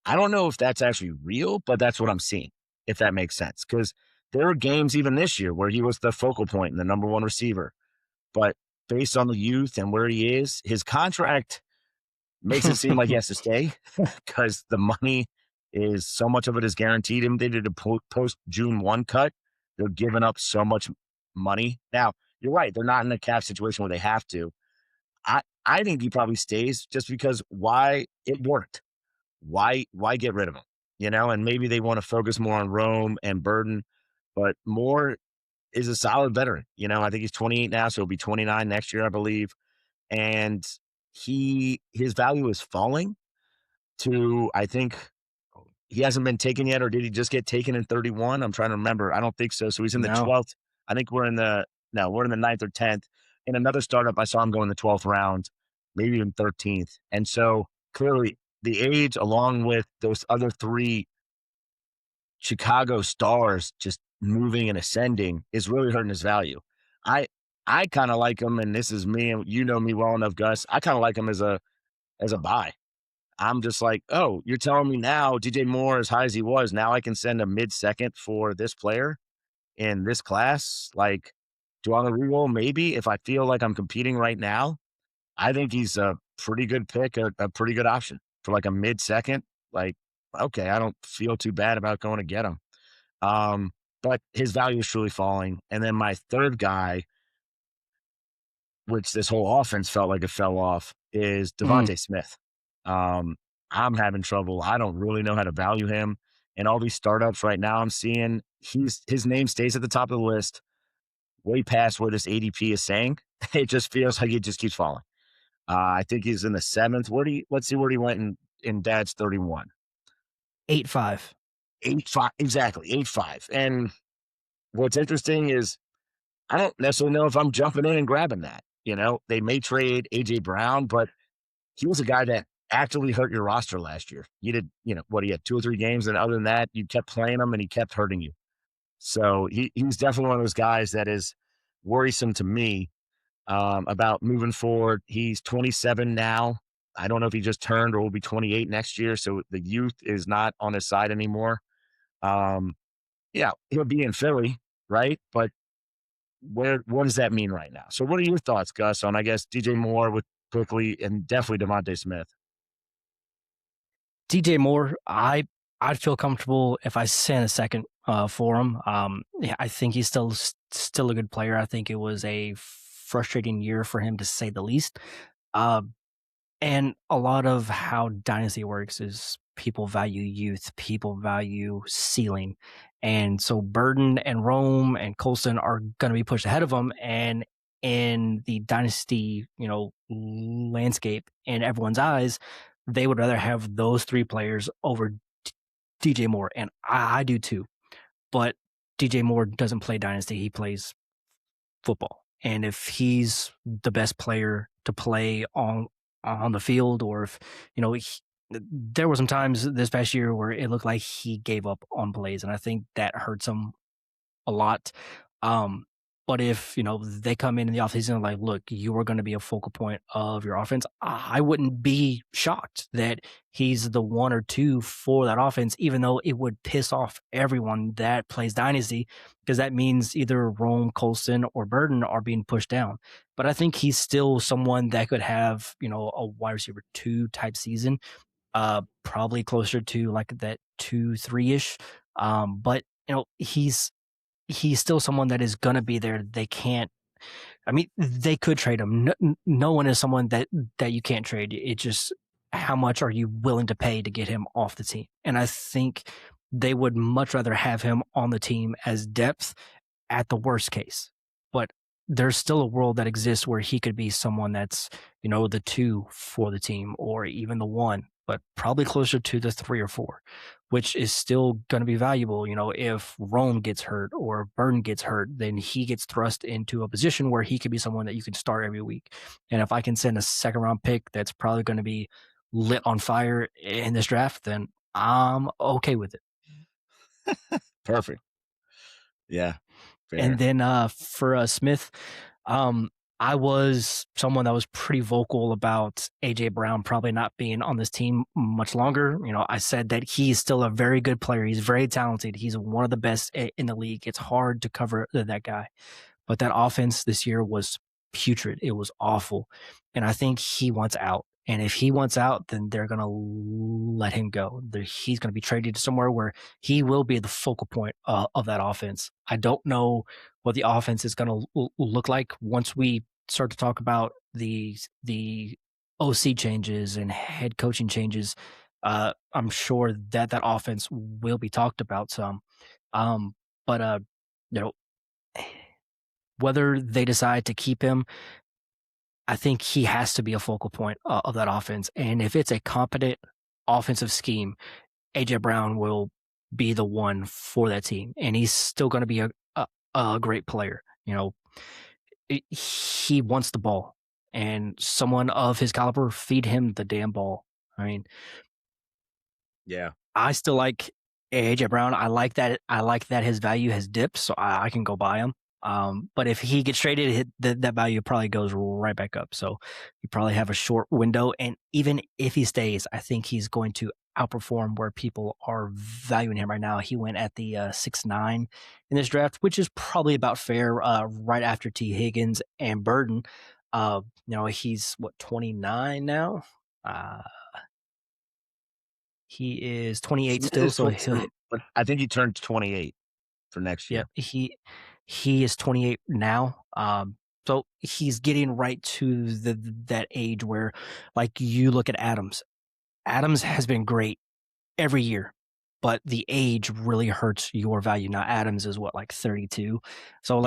I don't know if that's actually real, but that's what I'm seeing, if that makes sense. Because there were games even this year where he was the focal point and the number one receiver. But based on the youth and where he is, his contract makes it seem like he has to stay because the money is so much of it is guaranteed. Even they did a post June 1 cut. They're giving up so much money. Now, you're right. They're not in a cap situation where they have to. I think he probably stays just because why it worked. Why get rid of him? And maybe they want to focus more on Rome and Burden, but Moore is a solid veteran. I think he's 28 now, so he'll be 29 next year, I believe. And his value is falling to, I think, he hasn't been taken yet, or did he just get taken in 31? I'm trying to remember. I don't think so. So he's in the No. 12th. I think we're in the no, we're in the 9th or 10th. In another startup, I saw him go in the 12th round, maybe even 13th. And so clearly the age, along with those other three Chicago stars just moving and ascending, is really hurting his value. I I kind of like him, and this is me, and you know me well enough, Gus. I kind of like him as a buy. I'm just like, oh, you're telling me now DJ Moore, as high as he was, now I can send a mid-second for this player in this class? Like, do I want to reroll? Maybe if I feel like I'm competing right now, I think he's a pretty good pick, a pretty good option for like a mid-second. Like, okay, I don't feel too bad about going to get him. Um, but his value is truly falling. And then my third guy, which this whole offense felt like it fell off, is Mm. Devontae Smith. Um, I'm having trouble. I don't really know how to value him. And all these startups right now I'm seeing, his name stays at the top of the list, way past where this ADP is saying. It just feels like it just keeps falling. I think he's in the 7th. Let's see where he went in Dad's 31. 8-5. 8-5, exactly, 8-5. And what's interesting is I don't necessarily know if I'm jumping in and grabbing that. They may trade AJ Brown, but he was a guy that actively hurt your roster last year. You did, what, he had 2 or 3 games, and other than that, you kept playing him and he kept hurting you. So he's definitely one of those guys that is worrisome to me about moving forward. He's 27 now. I don't know if he just turned or will be 28 next year. So the youth is not on his side anymore. Um, yeah, he'll be in Philly, right? But what does that mean right now? So what are your thoughts, Gus, on, I guess, DJ Moore with quickly and definitely Devontae Smith? DJ Moore, I'd feel comfortable if I sent a second for him. Yeah, I think he's still a good player. I think it was a frustrating year for him to say the least. Uh, and a lot of how Dynasty works is people value youth, people value ceiling. And so Burden and Rome and Colson are going to be pushed ahead of him. And in the dynasty, landscape in everyone's eyes, they would rather have those three players over DJ Moore, and I do too. But DJ Moore doesn't play dynasty; he plays football. And if he's the best player to play on the field, or if there were some times this past year where it looked like he gave up on plays, and I think that hurts him a lot. Um, but if they come in the offseason like, look, you are going to be a focal point of your offense, I wouldn't be shocked that he's the one or two for that offense, even though it would piss off everyone that plays dynasty, because that means either Rome, Colson, or Burden are being pushed down. But I think he's still someone that could have a wide receiver 2 type season, probably closer to like that 2-3 ish. But he's still someone that is going to be there. They can't. I mean, they could trade him. No one is someone that you can't trade. It just, how much are you willing to pay to get him off the team? And I think they would much rather have him on the team as depth at the worst case. But there's still a world that exists where he could be someone that's, the 2 for the team, or even the 1, but probably closer to the 3 or 4, which is still going to be valuable. If Rome gets hurt or Burden gets hurt, then he gets thrust into a position where he could be someone that you can start every week. And if I can send a second round pick that's probably going to be lit on fire in this draft, then I'm okay with it. Perfect. Yeah. Fair. And then for Smith, I was someone that was pretty vocal about AJ Brown probably not being on this team much longer. I said that he's still a very good player. He's very talented. He's one of the best in the league. It's hard to cover that guy. But that offense this year was putrid. It was awful. And I think he wants out. And if he wants out, then they're going to let him go. He's going to be traded to somewhere where he will be the focal point of that offense. I don't know what the offense is going to look like once we start to talk about the OC changes and head coaching changes. I'm sure that offense will be talked about some. But whether they decide to keep him, I think he has to be a focal point of that offense. And if it's a competent offensive scheme, AJ Brown will be the one for that team. And he's still going to be a great player. He wants the ball, and someone of his caliber, feed him the damn ball. I mean, yeah, I still like AJ Brown. I like that his value has dipped, so I can go buy him. But if he gets traded, that value probably goes right back up. So you probably have a short window. And even if he stays, I think he's going to outperform where people are valuing him right now. He went at the 6'9" in this draft, which is probably about fair, right after T. Higgins and Burden. He's 29 now. He is 28 still, so but I think he turned 28 for next year. Yeah, he is 28 now. So he's getting right to that age where, like, you look at Adams. Adams has been great every year, but the age really hurts your value. Now Adams is like 32. So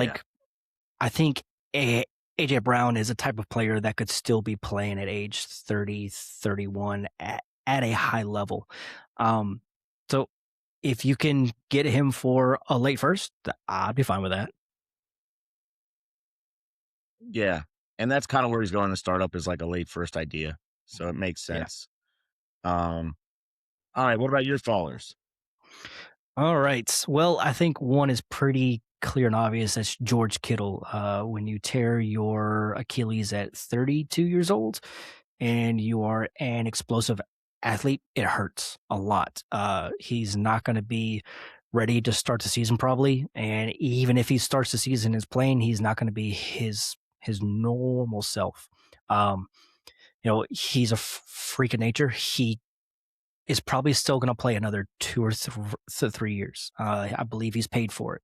I think AJ Brown is a type of player that could still be playing at age 30, 31 at a high level. So if you can get him for a late first, I'd be fine with that. Yeah. And that's kind of where he's going to start up, is like a late first idea. So it makes sense. Yeah. All right. What about your fallers? All right. Well, I think one is pretty clear and obvious. That's George Kittle. When you tear your Achilles at 32 years old and you are an explosive athlete, it hurts a lot. He's not going to be ready to start the season probably. And even if he starts the season as playing, he's not going to be his normal self. He's a freak of nature. He is probably still going to play another 2 or 3 years. I believe he's paid for it.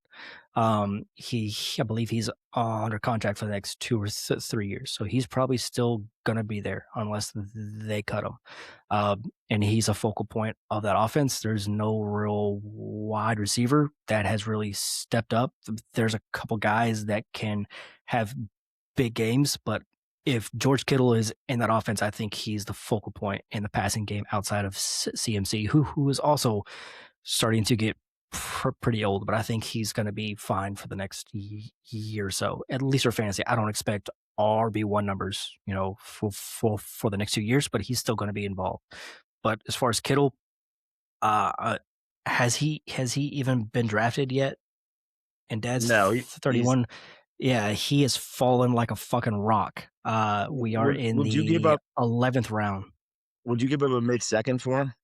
I believe he's under contract for the next 2 or 3 years. So he's probably still going to be there unless they cut him. And he's a focal point of that offense. There's no real wide receiver that has really stepped up. There's a couple guys that can have big games. But if George Kittle is in that offense, I think he's the focal point in the passing game outside of CMC, who is also starting to get pretty old. But I think he's going to be fine for the next year or so, at least for fantasy. I don't expect RB1 numbers, for the next 2 years, but he's still going to be involved. But as far as Kittle, uh, has he even been drafted yet? And Dad's No, he's 31. Yeah, he has fallen like a fucking rock. We are in would you give the up 11th round. a mid-second for him?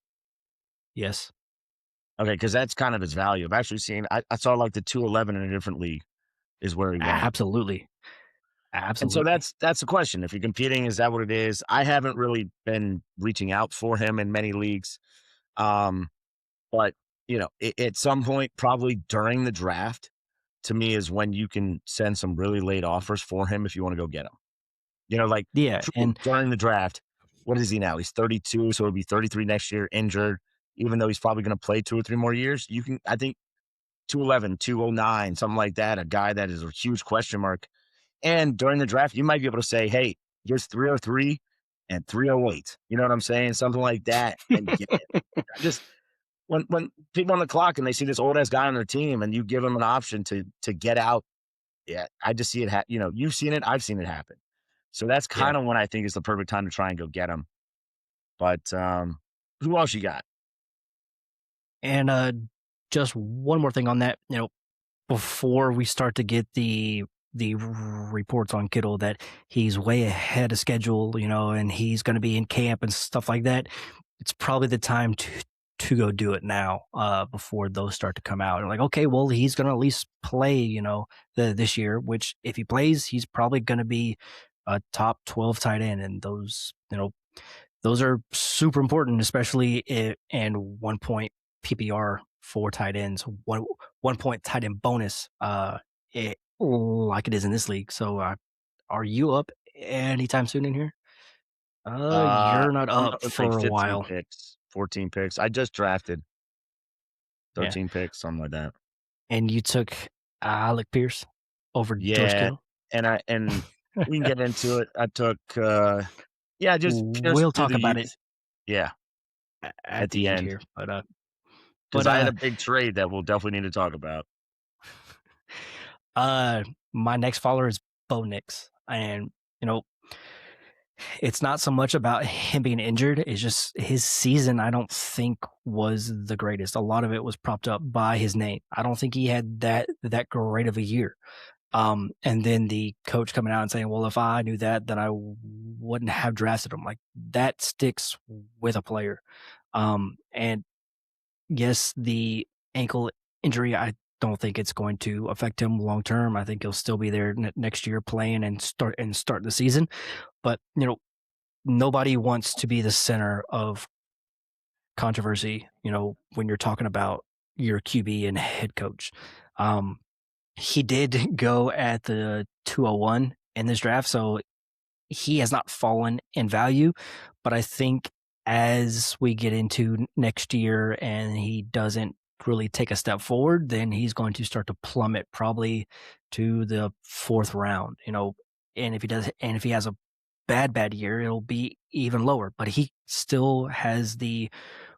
Yes, Okay, because that's kind of his value. I've actually seen I saw like the 211 in a different league is where he went. absolutely, And so absolutely. that's the question. If you're competing, is that what it is? I haven't really been reaching out for him in many leagues. Um, but at some point, probably during the draft, to me is when you can send some really late offers for him if you want to go get him. Like Yeah, truly and during the draft. What is he now? He's 32, so he'll be 33 next year, injured. Even though he's probably going to play 2 or 3 more years, you can. I think 211, 209, something like that. A guy that is a huge question mark. And during the draft, you might be able to say, hey, here's 303 and 308. You know what I'm saying? Something like that. And get it. I just when people on the clock and they see this old ass guy on their team and you give them an option to get out, yeah, I just see it. You've seen it. I've seen it happen. So that's yeah, kind of when I think is the perfect time to try and go get him. But who else you got? and just one more thing on that. Before we start to get the reports on Kittle that he's way ahead of schedule, and he's going to be in camp and stuff like that, it's probably the time to go do it now, before those start to come out. And like, okay, well, he's going to at least play, this year. Which if he plays, he's probably going to be a top 12 tight end, and those are super important, especially in 1 point PPR for tight ends, 1 point tight end bonus, like it is in this league. So, are you up anytime soon in here? You're not I'm up up with like for a 15 while. picks, 14 picks. I just drafted Yeah, 13 picks, something like that. and you took Alec Pierce over George Yeah, Kittle. and we can get into it. I took just Pierce We'll through talk the about it youth. Yeah, at at the the end end here, but because but I had a big trade that we'll definitely need to talk about. uh, my next follower is Bo Nix, and you know it's not so much about him being injured. It's just his season, I don't think, was the greatest. A lot of it was propped up by his name. I don't think he had that great of a year. And then the coach coming out and saying, "Well, if I knew that, then I wouldn't have drafted him." Like that sticks with a player. And yes, the ankle injury, I don't think it's going to affect him long term. I think he'll still be there next year playing and start the season. But nobody wants to be the center of controversy, when you're talking about your QB and head coach. Um, he did go at the 201 in this draft, so he has not fallen in value. But I think as we get into next year and he doesn't really take a step forward, then he's going to start to plummet probably to the fourth round, and if he has a bad year, it'll be even lower. But he still has the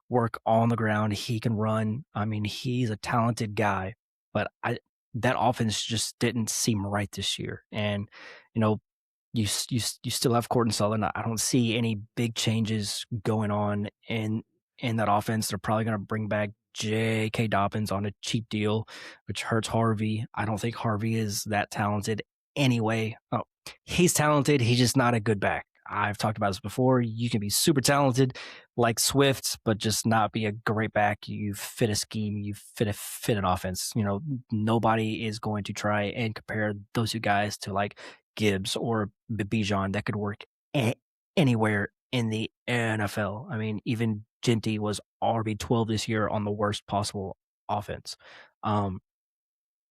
work on the ground. He can run. I mean, he's a talented guy, but that offense just didn't seem right this year. And you know, you still have Courtney Sutherland. I don't see any big changes going on in that offense. They're probably going to bring back J.K. Dobbins on a cheap deal, which hurts Harvey. I don't think Harvey is that talented anyway. Oh, he's talented. He's just not a good back. I've talked about this before. You can be super talented like Swift, but just not be a great back. You fit a scheme, you fit an offense. Nobody is going to try and compare those two guys to like Gibbs or Bijan that could work anywhere in the NFL. I mean, even Genty was RB12 this year on the worst possible offense. Um,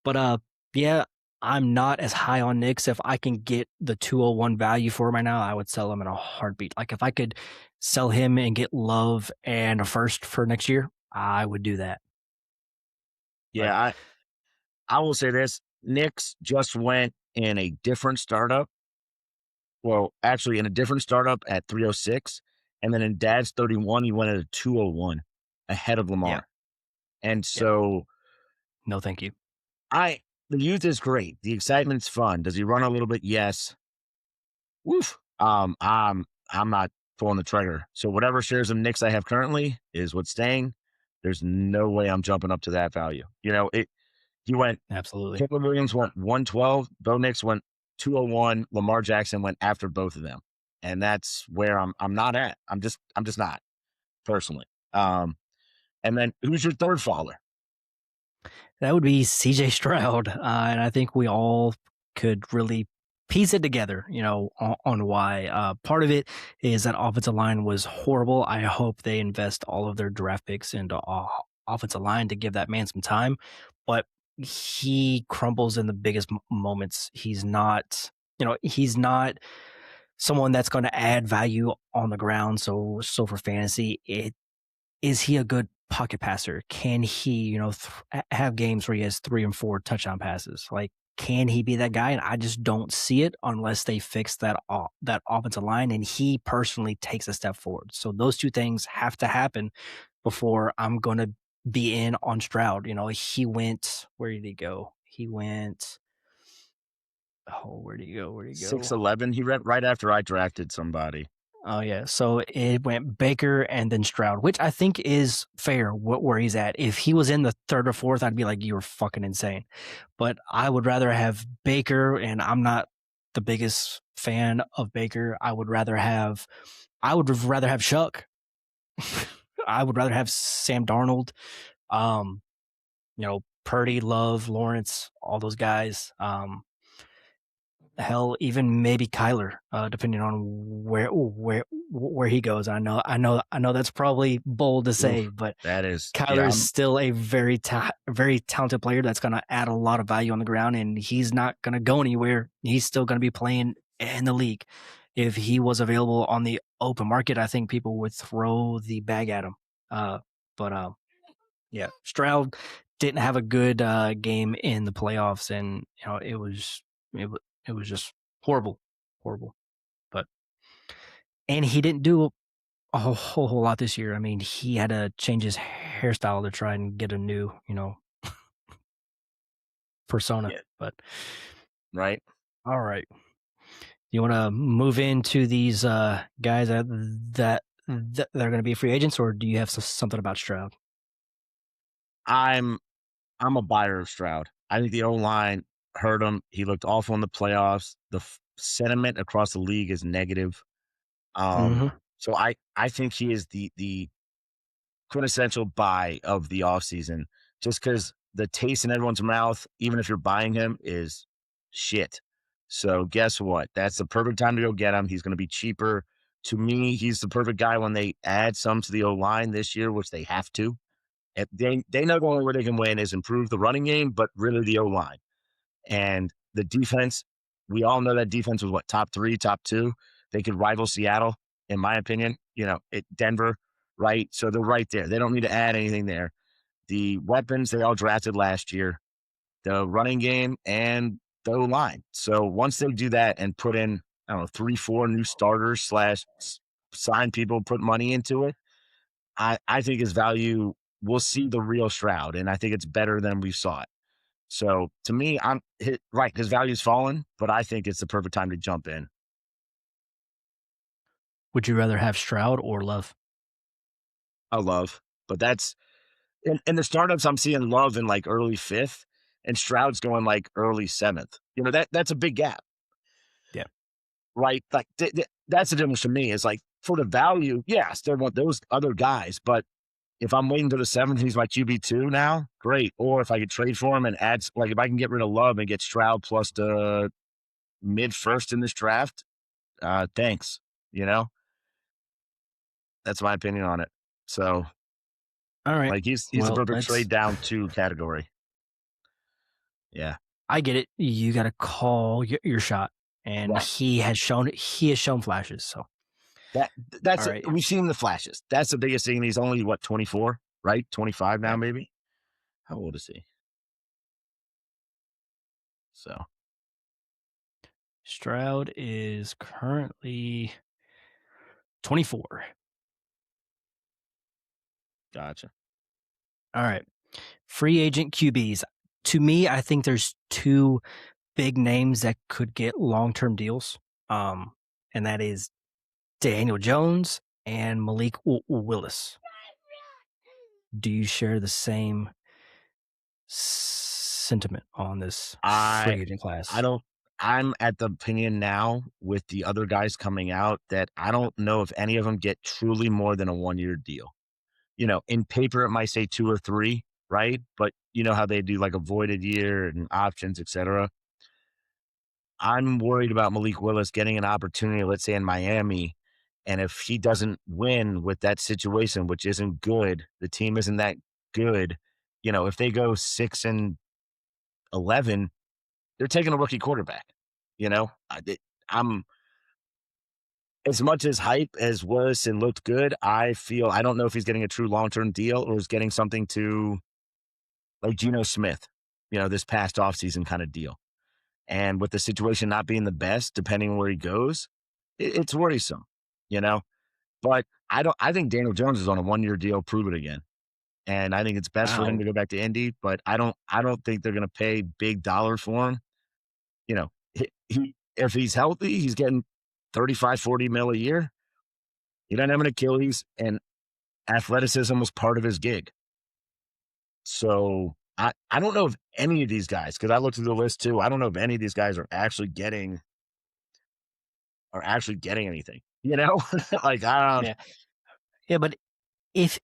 but yeah, I'm not as high on Knicks. If I can get the 201 value for him right now, I would sell him in a heartbeat. Like if I could sell him and get Love and a first for next year, I would do that. But Yeah, I will say this: Knicks just went in a different startup. Well, actually, in a different startup at 306, and then in Dad's 31, he went at a 201 ahead of Yeah, Lamar. And yeah. so No, thank you. I the youth is great. The excitement's fun. Does he run a little bit? Yes. Woof. I'm not pulling the trigger. So whatever shares of Knicks I have currently is what's staying. There's no way I'm jumping up to that value. He went Absolutely. Caleb Williams went 112, Bo Nix went 201, Lamar Jackson went after both of them. And that's where I'm not at. I'm just not personally. And then who's your third faller? That would be CJ Stroud. And I think we all could really piece it together, on why. Part of it is that offensive line was horrible. I hope they invest all of their draft picks into offensive line to give that man some time. But he crumbles in the biggest moments. He's not someone that's going to add value on the ground. So for fantasy, is he a good pocket passer? Can he, have games where he has 3 and 4 touchdown passes? Like, can he be that guy? And I just don't see it unless they fix that offensive line and he personally takes a step forward. So those two things have to happen before I'm going to be in on Stroud. He went, where did he go? Where did he go? Where did he go? 6'11. He went right after I drafted somebody. Oh yeah, so it went Baker and then Stroud, which I think is fair where he's at. If he was in the third or fourth, I'd be like, "You were fucking insane." But I would rather have Baker, and I'm not the biggest fan of Baker. I would rather have Shuck. I would rather have Sam Darnold. Purdy, Love, Lawrence, all those guys. Hell, even maybe Kyler, depending on where he goes. I know that's probably bold to say, Oof, but that is, Kyler yeah. is still a very talented player that's going to add a lot of value on the ground, and he's not going to go anywhere. He's still going to be playing in the league. If he was available on the open market, I think people would throw the bag at him. But yeah, Stroud didn't have a good game in the playoffs, and it was just horrible, horrible. But and he didn't do a whole lot this year. I mean, he had to change his hairstyle to try and get a new, persona. Yeah, But right. all right, you want to move into these guys that are going to be free agents, or do you have something about Stroud? I'm I'm a buyer of Stroud. I think the O line hurt him. He looked awful in the playoffs. The sentiment across the league is negative. Um, Mm-hmm. so I think he is the quintessential buy of the offseason just because the taste in everyone's mouth, even if you're buying him, is shit. So guess what? That's the perfect time to go get him. He's going to be cheaper. To me, he's the perfect guy when they add some to the O line this year, which they have to. They know the only way they can win is improve the running game, but really the O line and the defense. We all know that defense was what, top three, top two. They could rival Seattle, in my opinion. Denver, right? So they're right there. They don't need to add anything there. The weapons they all drafted last year, the running game, and the line. So once they do that and put in, I don't know, 3, 4 new starters slash sign people, put money into it, I think his value, we'll see the real Stroud, and I think it's better than we saw it. So to me, right. His value's fallen, but I think it's the perfect time to jump in. Would you rather have Stroud or Love? I love, but that's in the startups. I'm seeing Love in like early fifth, and Stroud's going like early seventh. That's a big gap, Yeah. right? Like that's the difference to me. Is like for the value, yes, they want those other guys, but if I'm waiting to the seventh, he's my QB2 now, great. Or if I could trade for him and add, like if I can get rid of Love and get Stroud plus the mid first in this draft, thanks. You know, that's my opinion on it. So, All right. like, he's the Well, perfect trade down to category. Yeah, I get it. You got to call your shot, and right. he has shown flashes. So, That that's all it. right. We've seen the flashes. That's the biggest thing. He's only what, 24, right? 25 now, Yeah. maybe. How old is he? So Stroud is currently 24. Gotcha. All right. Free agent QBs. To me, I think there's two big names that could get long-term deals. And that is Daniel Jones and Malik Willis. Do you share the same sentiment on this I free agent I class? don't I'm at the opinion now with the other guys coming out that I don't know if any of them get truly more than a 1-year deal. In paper, it might say 2 or 3, right? But you know how they do like a voided year and options, etcetera. I'm worried about Malik Willis getting an opportunity, let's say in Miami, and if he doesn't win with that situation, which isn't good, the team isn't that good. If they go 6-11, they're taking a rookie quarterback. I'm as much as hype as Willis and looked good. I don't know if he's getting a true long term deal or is getting something to like Geno Smith, this past offseason kind of deal. And with the situation not being the best, depending on where he goes, it's worrisome, you know. But I think Daniel Jones is on a 1-year deal. Prove it again. And I think it's best for him Wow. to go back to Indy. But I don't think they're going to pay big dollars for him. If he's healthy, he's getting 35-40 mil a year. He doesn't have an Achilles, and athleticism was part of his gig. So I don't know if any of these guys, because I looked at the list too. I don't know if any of these guys are actually getting anything. Like I don't. Yeah. Yeah, but if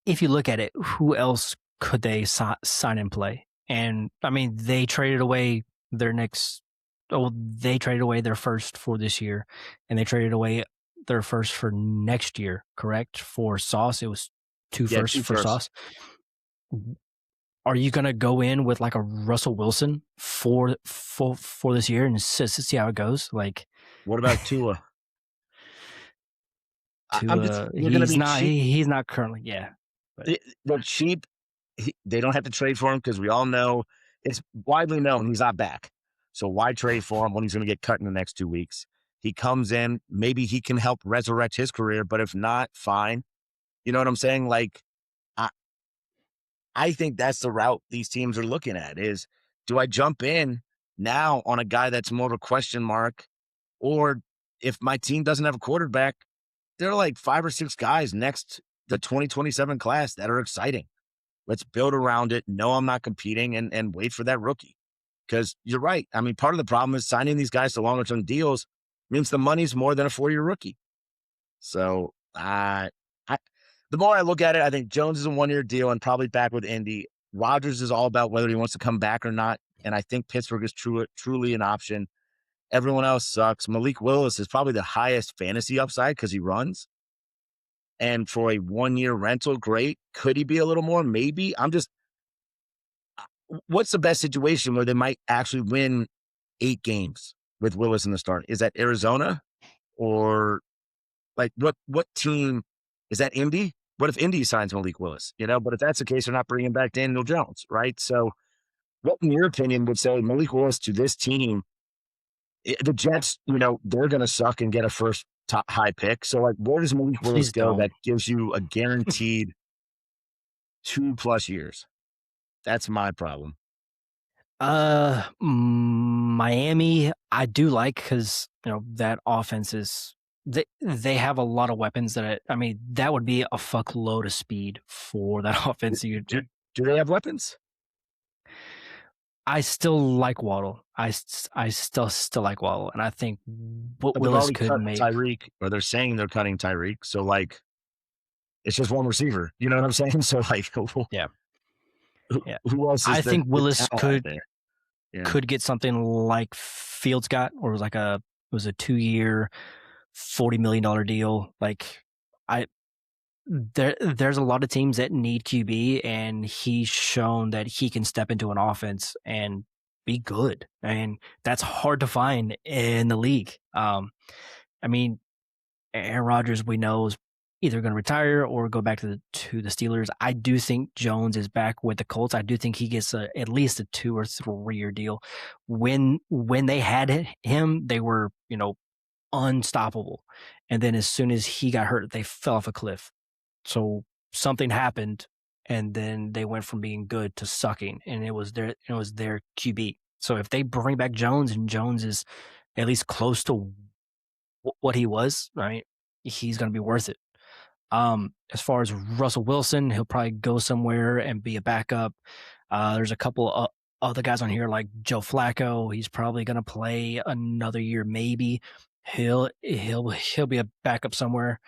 if you look at it, who else could they sign and play? And I mean, they traded away their first for this year, and they traded away their first for next year, correct? For Sauce, it was two Yeah, firsts two for firsts. Sauce. Are you going to go in with like a Russell Wilson for this year and see how it goes? Like What about Tua? I'm just they're going to he's be not cheap. he's not currently, yeah, but They're cheap. They don't have to trade for him because we all know it's widely known he's not back. So why trade for him when he's going to get cut in the next 2 weeks? He comes in, maybe he can help resurrect his career, but if not, fine. You know what I'm saying? Like, I, I think that's the route these teams are looking at is, do I jump in now on a guy that's more of a question mark? Or if my team doesn't have a quarterback, there are like 5 or 6 guys next the 2027 class that are exciting. Let's build around it. No, I'm not competing and wait for that rookie. Because you're right. I mean, part of the problem is signing these guys to longer term deals means the money's more than a 4-year rookie. So I the more I look at it, I think Jones is a 1-year deal and probably back with Indy. Rodgers is all about whether he wants to come back or not. And I think Pittsburgh is truly an option. Everyone else sucks. Malik Willis is probably the highest fantasy upside because he runs. And for a 1-year rental, great. Could he be a little more? Maybe. What's the best situation where they might actually win 8 games with Willis in the start? Is that Arizona or like what team is that? Indy? What if Indy signs Malik Willis? But if that's the case, they're not bringing back Daniel Jones, right? So, what in your opinion would say Malik Willis to this team? The Jets, they're going to suck and get a first top high pick. So, like, where does Malik Willis please go don't. that gives you a guaranteed 2+ years? That's my problem. Miami, I do like because that offense is they have a lot of weapons I mean that would be a fuckload of speed for that offense. Do, do they have weapons? I still like Waddle. I still like Waddle, and I think what But they've Willis already could cut make. Tyreek, or they're saying they're cutting Tyreek. So, like, it's just one receiver. You know what I'm saying? So, like, who, Yeah, yeah. who else is I the, think the Willis talent out there? Yeah. could get something like Fields got, or it was a 2-year, $40 million deal. Like I there's a lot of teams that need QB, and he's shown that he can step into an offense and be good. And that's hard to find in the league. I mean, Aaron Rodgers, we know, is either going to retire or go back to the Steelers. I do think Jones is back with the Colts. I do think he gets at least a 2 or 3 year deal. When they had him, they were unstoppable, and then as soon as he got hurt, they fell off a cliff. So something happened, and then they went from being good to sucking, and it was their QB. So if they bring back Jones and Jones is at least close to what he was, right, he's going to be worth it. As far as Russell Wilson, he'll probably go somewhere and be a backup. There's a couple of other guys on here like Joe Flacco. He's probably going to play another year, maybe. He'll be a backup somewhere.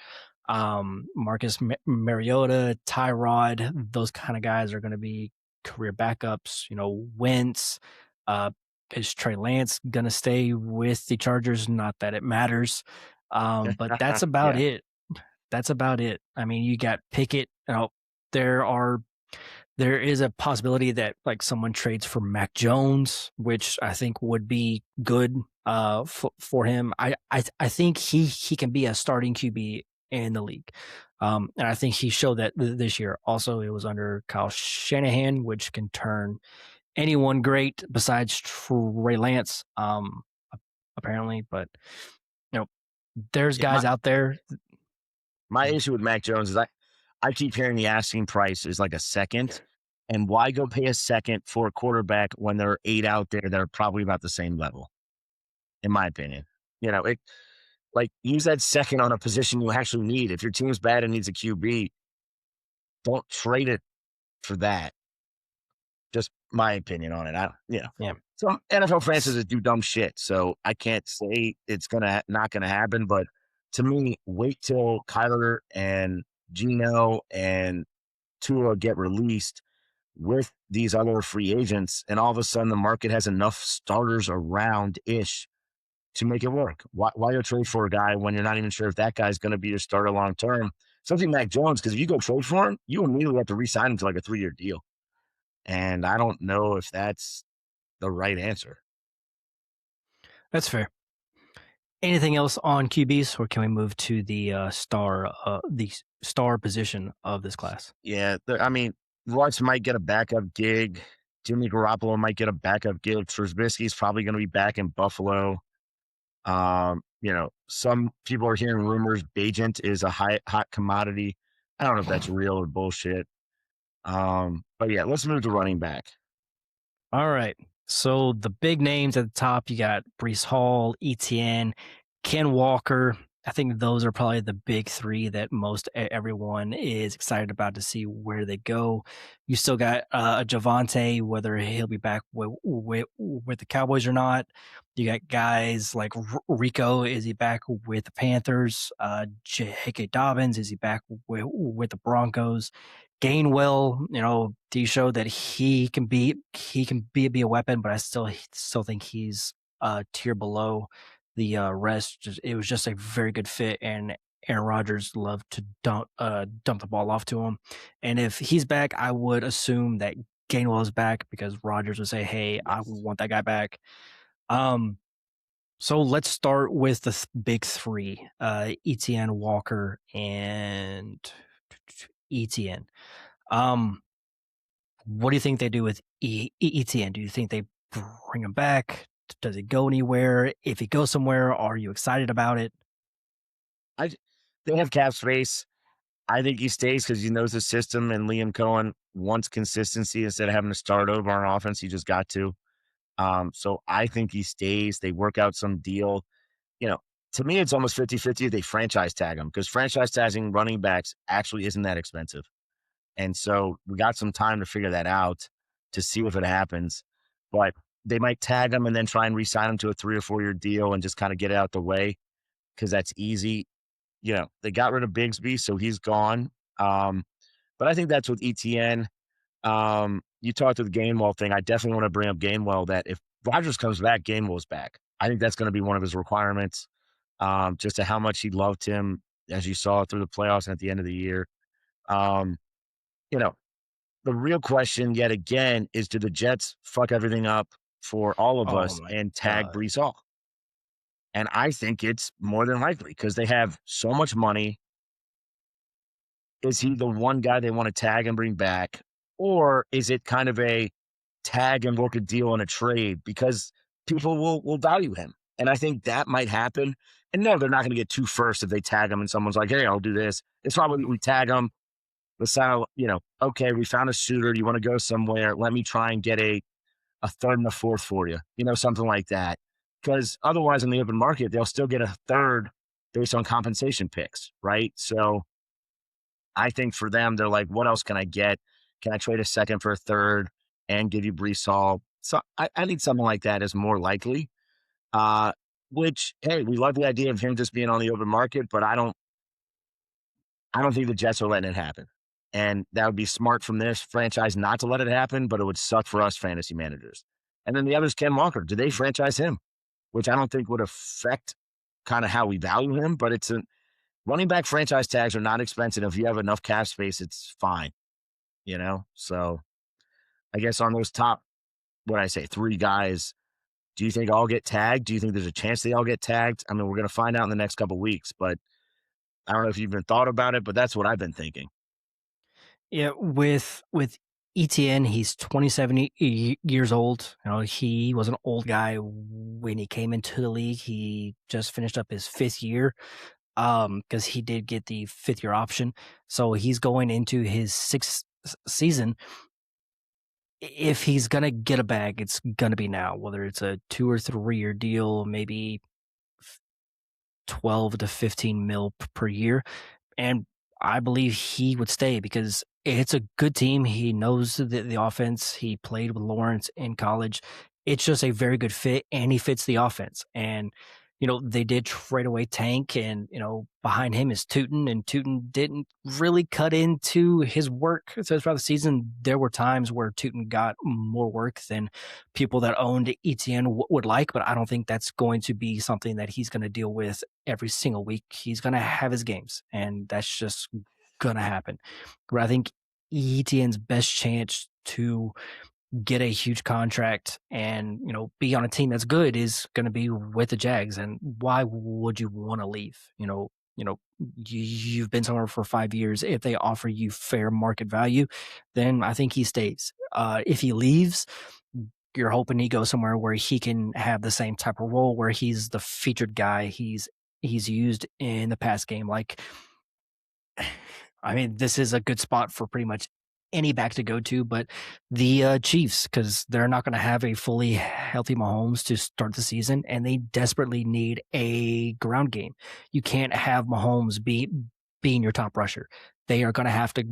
Marcus Mariota, Tyrod, those kind of guys are going to be career backups. Wentz. Is Trey Lance going to stay with the Chargers? Not that it matters. But that's about Yeah. it. That's about it. I mean, you got Pickett. There is a possibility that like someone trades for Mac Jones, which I think would be good for him. I think he can be a starting QB in the league. And I think he showed that this year. Also, it was under Kyle Shanahan, which can turn anyone great besides Trey Lance, apparently. But you know, there's Yeah, my, guys out there. my issue with Mac Jones is I keep hearing the asking price is like a second. And why go pay a second for a quarterback when there are 8 out there that are probably about the same level, in my opinion? It like use that second on a position you actually need. If your team's bad and needs a QB, don't trade it for that. Just my opinion on it. Yeah. Some NFL franchises do dumb shit, so I can't say it's not gonna happen. But to me, wait till Kyler and Gino and Tua get released with these other free agents, and all of a sudden the market has enough starters around ish to make it work. Why you trade for a guy when you're not even sure if that guy's going to be your starter long term? Something Mac Jones, because if you go trade for him, you immediately have to re-sign him to like a 3-year deal, and I don't know if that's the right answer. That's fair. Anything else on QBs, or can we move to the star position of this class? Yeah, I mean, Russ might get a backup gig. Jimmy Garoppolo might get a backup gig. Trubisky's probably going to be back in Buffalo. Some people are hearing rumors Bajent is a hot commodity. I don't know if that's real or bullshit. But yeah, let's move to running back. All right. So the big names at the top, you got Brees Hall, ETN, Ken Walker. I think those are probably the big three that most everyone is excited about to see where they go. You still got Javante, whether he'll be back with the Cowboys or not. You got guys like Rico. Is he back with the Panthers? J.K. Dobbins, is he back with the Broncos? Gainwell, he showed that he can be a weapon, but I still think he's a tier below the rest. It was just a very good fit, and Aaron Rodgers loved to dump the ball off to him. And if he's back, I would assume that Gainwell is back because Rodgers would say, "Hey, I Yes. want that guy back." So let's start with the big three: ETN, Walker, and ETN. What do you think they do with ETN? Do you think they bring him back? Does it go anywhere? If he goes somewhere, are you excited about it? I They have cap space. I think he stays because he knows the system, and Liam Cohen wants consistency instead of having to start over on offense. He just got to. So I think he stays. They work out some deal. You know, to me, it's almost 50-50 if they franchise tag him because franchise tagging running backs actually isn't that expensive. And so we got some time to figure that out to see if it happens. But they might tag him and then try and re-sign him to a 3 or 4 year deal and just kind of get it out the way because that's easy. They got rid of Bigsby, so he's gone. But I think that's with ETN. You talked to the Gainwell thing. I definitely want to bring up Gainwell that if Rodgers comes back, Gainwell's back. I think that's going to be one of his requirements, just to how much he loved him, as you saw through the playoffs and at the end of the year. Um, you know, the real question, yet again, is do the Jets fuck everything up for all of Oh us my and tag god! Brees Hall? And I think it's more than likely because they have so much money. is he the one guy they want to tag and bring back? Or is it kind of a tag and work a deal on a trade because people will value him? And I think that might happen. And no, they're not going to get two first if they tag him and someone's like, hey, I'll do this. It's probably we tag him. Let's say, okay, we found a suitor. You want to go somewhere? Let me try and get a third and a fourth for you, something like that. Because otherwise, in the open market, they'll still get a third based on compensation picks, right? So I think for them, they're like, what else can I get? Can I trade a second for a third and give you Brees Hall? So I think something like that is more likely. Uh, which, hey, we love the idea of him just being on the open market, but I don't think the Jets are letting it happen. And that would be smart from this franchise not to let it happen, but it would suck for us fantasy managers. And then the other is Ken Walker. Do they franchise him? Which I don't think would affect kind of how we value him, but it's a running back franchise tags are not expensive. If you have enough cap space, it's fine. So I guess on those top, what I say, three guys, do you think all get tagged? Do you think there's a chance they all get tagged? I mean, we're going to find out in the next couple of weeks, but I don't know if you've been thought about it, but that's what I've been thinking. Yeah, with ETN, he's 27 years old. He was an old guy when he came into the league. He just finished up his fifth year, because he did get the fifth year option. So he's going into his sixth season. If he's gonna get a bag, it's gonna be now. Whether it's a 2 or 3 year deal, maybe 12 to 15 mil per year. And I believe he would stay because it's a good team. He knows the offense. He played with Lawrence in college. It's just a very good fit, and he fits the offense. And they did trade away Tank, and behind him is Tootin, and Tootin didn't really cut into his work. So throughout the season, there were times where Tootin got more work than people that owned ETN would like, but I don't think that's going to be something that he's going to deal with every single week. He's going to have his games, and that's just going to happen. But I think ETN's best chance to get a huge contract and be on a team that's good is going to be with the Jags. And why would you want to leave? You've been somewhere for 5 years. If they offer you fair market value, then I think he stays. If he leaves, you're hoping he goes somewhere where he can have the same type of role, where he's the featured guy he's used in the past game. Like, I mean, this is a good spot for pretty much any back to go to, but the Chiefs, because they're not going to have a fully healthy Mahomes to start the season, and they desperately need a ground game. You can't have Mahomes being your top rusher. They are going to have to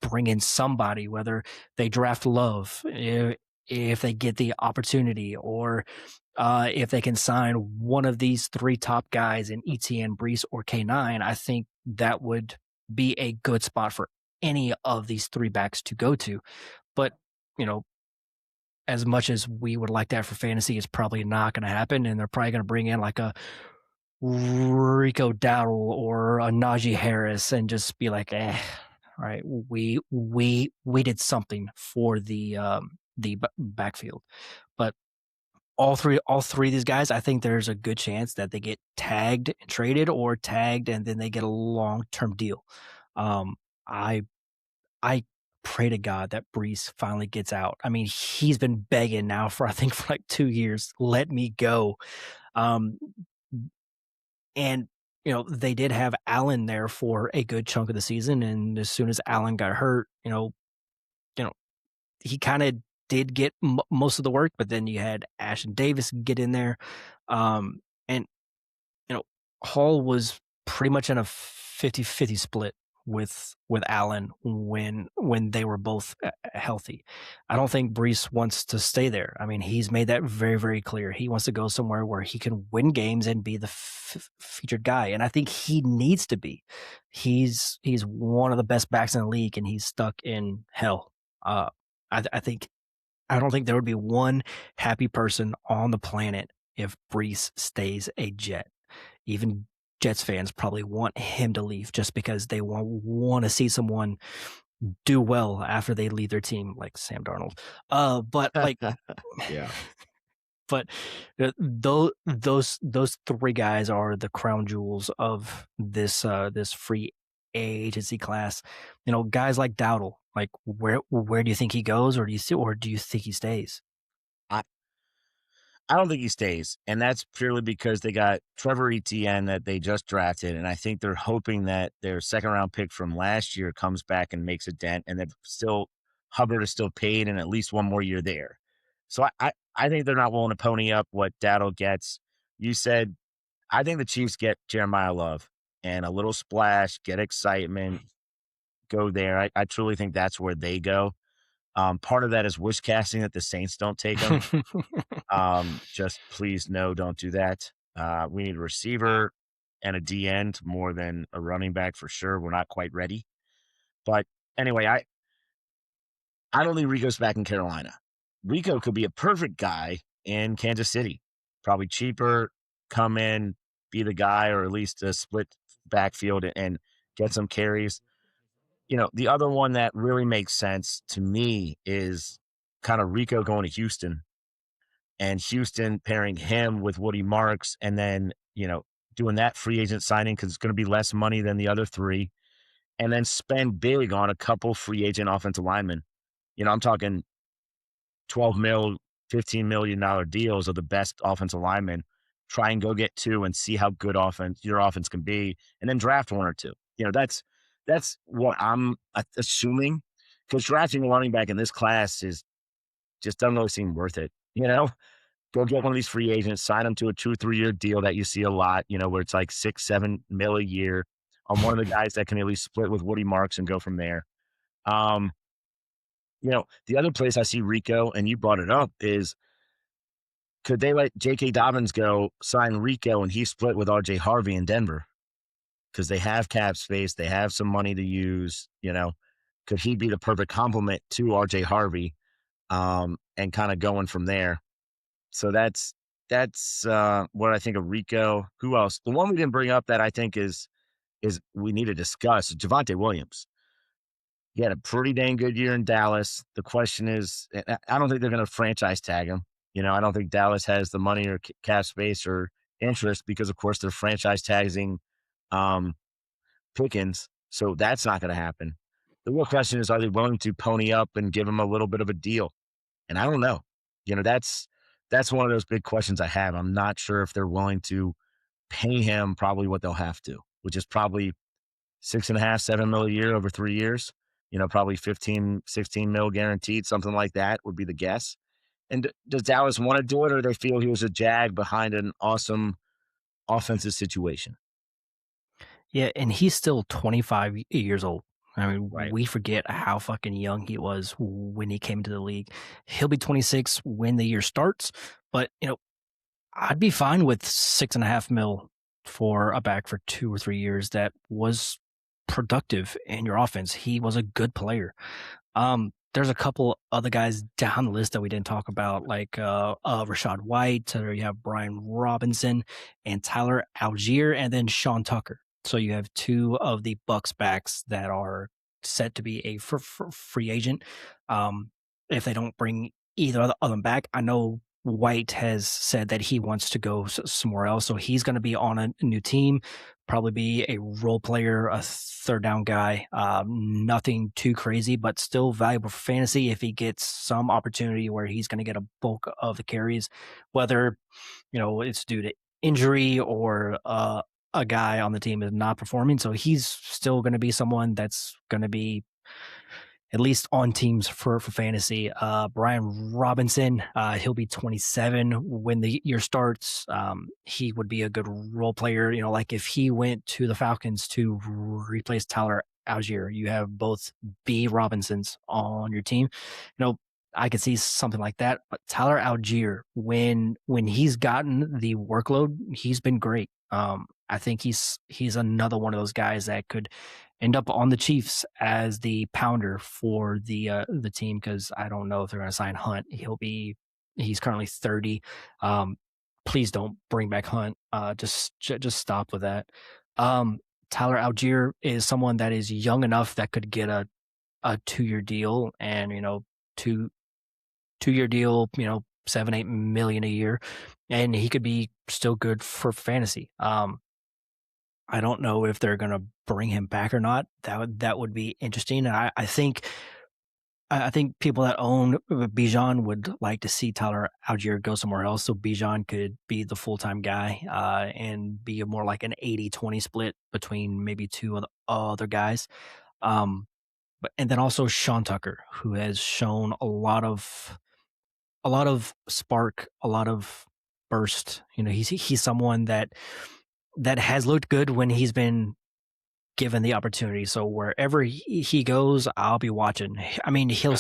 bring in somebody, whether they draft Love, if they get the opportunity, or if they can sign one of these three top guys in ETN, Brees, or K9. I think that would be a good spot for any of these three backs to go to. But, as much as we would like that for fantasy, it's probably not going to happen. And they're probably going to bring in like a Rico Dowdle or a Najee Harris and just be like, all right, we did something for the backfield. But all three of these guys, I think there's a good chance that they get tagged and traded, or tagged and then they get a long-term deal. I pray to God that Brees finally gets out. I mean, he's been begging now for, I think, for like 2 years. Let me go. And they did have Allen there for a good chunk of the season, and as soon as Allen got hurt, he kind of did get most of the work, but then you had Ashton Davis get in there, and Hall was pretty much in a 50-50 split with Allen when they were both healthy. I don't think Brees wants to stay there. I mean, he's made that very, very clear. He wants to go somewhere where he can win games and be the featured guy, and I think he needs to be. He's one of the best backs in the league, and he's stuck in hell. I don't think there would be one happy person on the planet if Brees stays a Jet. Even Jets fans probably want him to leave just because they want to see someone do well after they leave their team, like Sam Darnold. But like, Yeah. but those three guys are the crown jewels of this free agency class. Guys like Dowdle, like where do you think he goes, or do you think he stays? I I don't think he stays, and that's purely because they got Trevor Etienne that they just drafted, and I think they're hoping that their second round pick from last year comes back and makes a dent, and they've still Hubbard is still paid and at least one more year there. So I think they're not willing to pony up what Dowdle gets. You said I think the Chiefs get Jeremiah Love and a little splash, get excitement, go there. I truly think that's where they go. Part of that is wish casting that the Saints don't take him. Just please, no, don't do that. We need a receiver and a D end more than a running back for sure. We're not quite ready. But anyway, I don't think Rico's back in Carolina. Rico could be a perfect guy in Kansas City. Probably cheaper, come in, be the guy, or at least a split backfield and get some carries. The other one that really makes sense to me is kind of Rico going to Houston and Houston pairing him with Woody Marks and then, doing that free agent signing because it's going to be less money than the other three, and then spend big on a couple free agent offensive linemen. I'm talking 12 mil, $15 million deals of the best offensive linemen. Try and go get two and see how good your offense can be, and then draft one or two. That's what I'm assuming because drafting a running back in this class is just doesn't really seem worth it. Go get one of these free agents, sign them to a 2 or 3 year deal that you see a lot, where it's like 6-7 mil a year on one of the guys that can at least split with Woody Marks and go from there. Um, the other place I see Rico, and you brought it up, is could they let J.K. Dobbins go sign Rico and he split with R.J. Harvey in Denver? Because they have cap space, they have some money to use. Could he be the perfect complement to R.J. Harvey, and kind of going from there? So that's what I think of Rico. Who else? The one we didn't bring up that I think is we need to discuss is Javonte Williams. He had a pretty dang good year in Dallas. The question is, I don't think they're going to franchise tag him. I don't think Dallas has the money or cap space or interest because, of course, they're franchise tagging um, Pickens. So that's not going to happen. The real question is, are they willing to pony up and give him a little bit of a deal? And I don't know. That's one of those big questions I have. I'm not sure if they're willing to pay him probably what they'll have to, which is probably 6.5, 7 mil a year over 3 years. Probably 15, 16 mil guaranteed, something like that would be the guess. And does Dallas want to do it, or they feel he was a jag behind an awesome offensive situation? Yeah, and he's still 25 years old. I mean, Right. we forget how fucking young he was when he came to the league. He'll be 26 when the year starts, but I'd be fine with 6.5 mil for a back for 2 or 3 years that was productive in your offense. He was a good player. There's a couple other guys down the list that we didn't talk about, like Rashad White. You have Brian Robinson and Tyler Algier, and then Sean Tucker. So you have two of the Bucks backs that are set to be a free agent. If they don't bring either of them back, I know White has said that he wants to go somewhere else, so he's going to be on a new team, probably be a role player, a third down guy. Nothing too crazy, but still valuable for fantasy if he gets some opportunity where he's going to get a bulk of the carries, whether it's due to injury or a guy on the team is not performing. So he's still going to be someone that's going to be at least on teams for fantasy. Brian Robinson, he'll be 27 when the year starts. He would be a good role player. Like if he went to the Falcons to replace Tyler Algier, you have both B Robinsons on your team. I could see something like that. But Tyler Algier, when he's gotten the workload, he's been great. I think he's another one of those guys that could end up on the Chiefs as the pounder for the team, because I don't know if they're going to sign Hunt. He's currently 30. Please don't bring back Hunt. Just stop with that. Tyler Algier is someone that is young enough that could get a 2 year deal, and two-year deal, 7-8 million a year, and he could be still good for fantasy. I don't know if they're gonna bring him back or not. That would be interesting. I think people that own Bijan would like to see Tyler Algier go somewhere else so Bijan could be the full-time guy, and be a more like an 80-20 split between maybe 2 other guys. Um, but and then also Sean Tucker, who has shown a lot of spark, a lot of burst. He's someone that has looked good when he's been given the opportunity. So wherever he goes, I'll be watching. I mean, he'll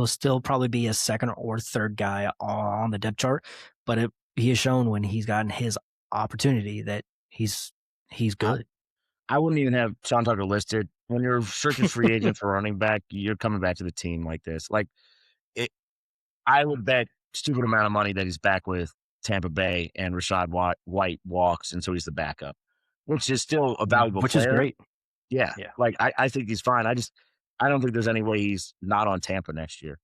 still probably be a second or third guy on the depth chart, but he has shown when he's gotten his opportunity that he's I, good. I wouldn't even have Sean Tucker listed. When you're searching free agent for running back, you're coming back to the team like this. Like it, I would bet stupid amount of money that he's back with Tampa Bay and White walks, and so he's the backup, which is still a valuable Which is player. great. Yeah, Yeah. like I think he's fine. I don't think there's any way he's not on Tampa next year.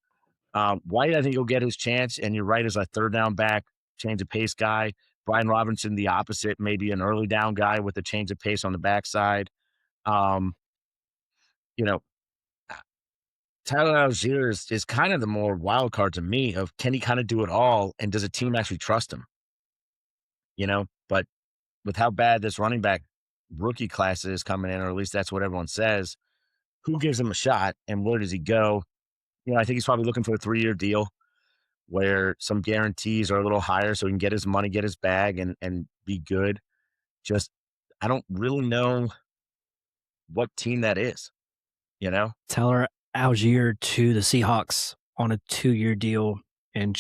White, I think he'll get his chance, and you're right as a third down back, change of pace guy. Brian Robinson, the opposite, maybe an early down guy with a change of pace on the backside. Um, you know, Tyler Algier is kind of the more wild card to me of can he kind of do it all, and does a team actually trust him? But with how bad this running back rookie class is coming in, or at least that's what everyone says, who gives him a shot and where does he go? I think he's probably looking for a 3-year deal where some guarantees are a little higher so he can get his money, get his bag, and be good. Just I don't really know what team that is, you know? Tyler Algier to the Seahawks on a 2-year deal, and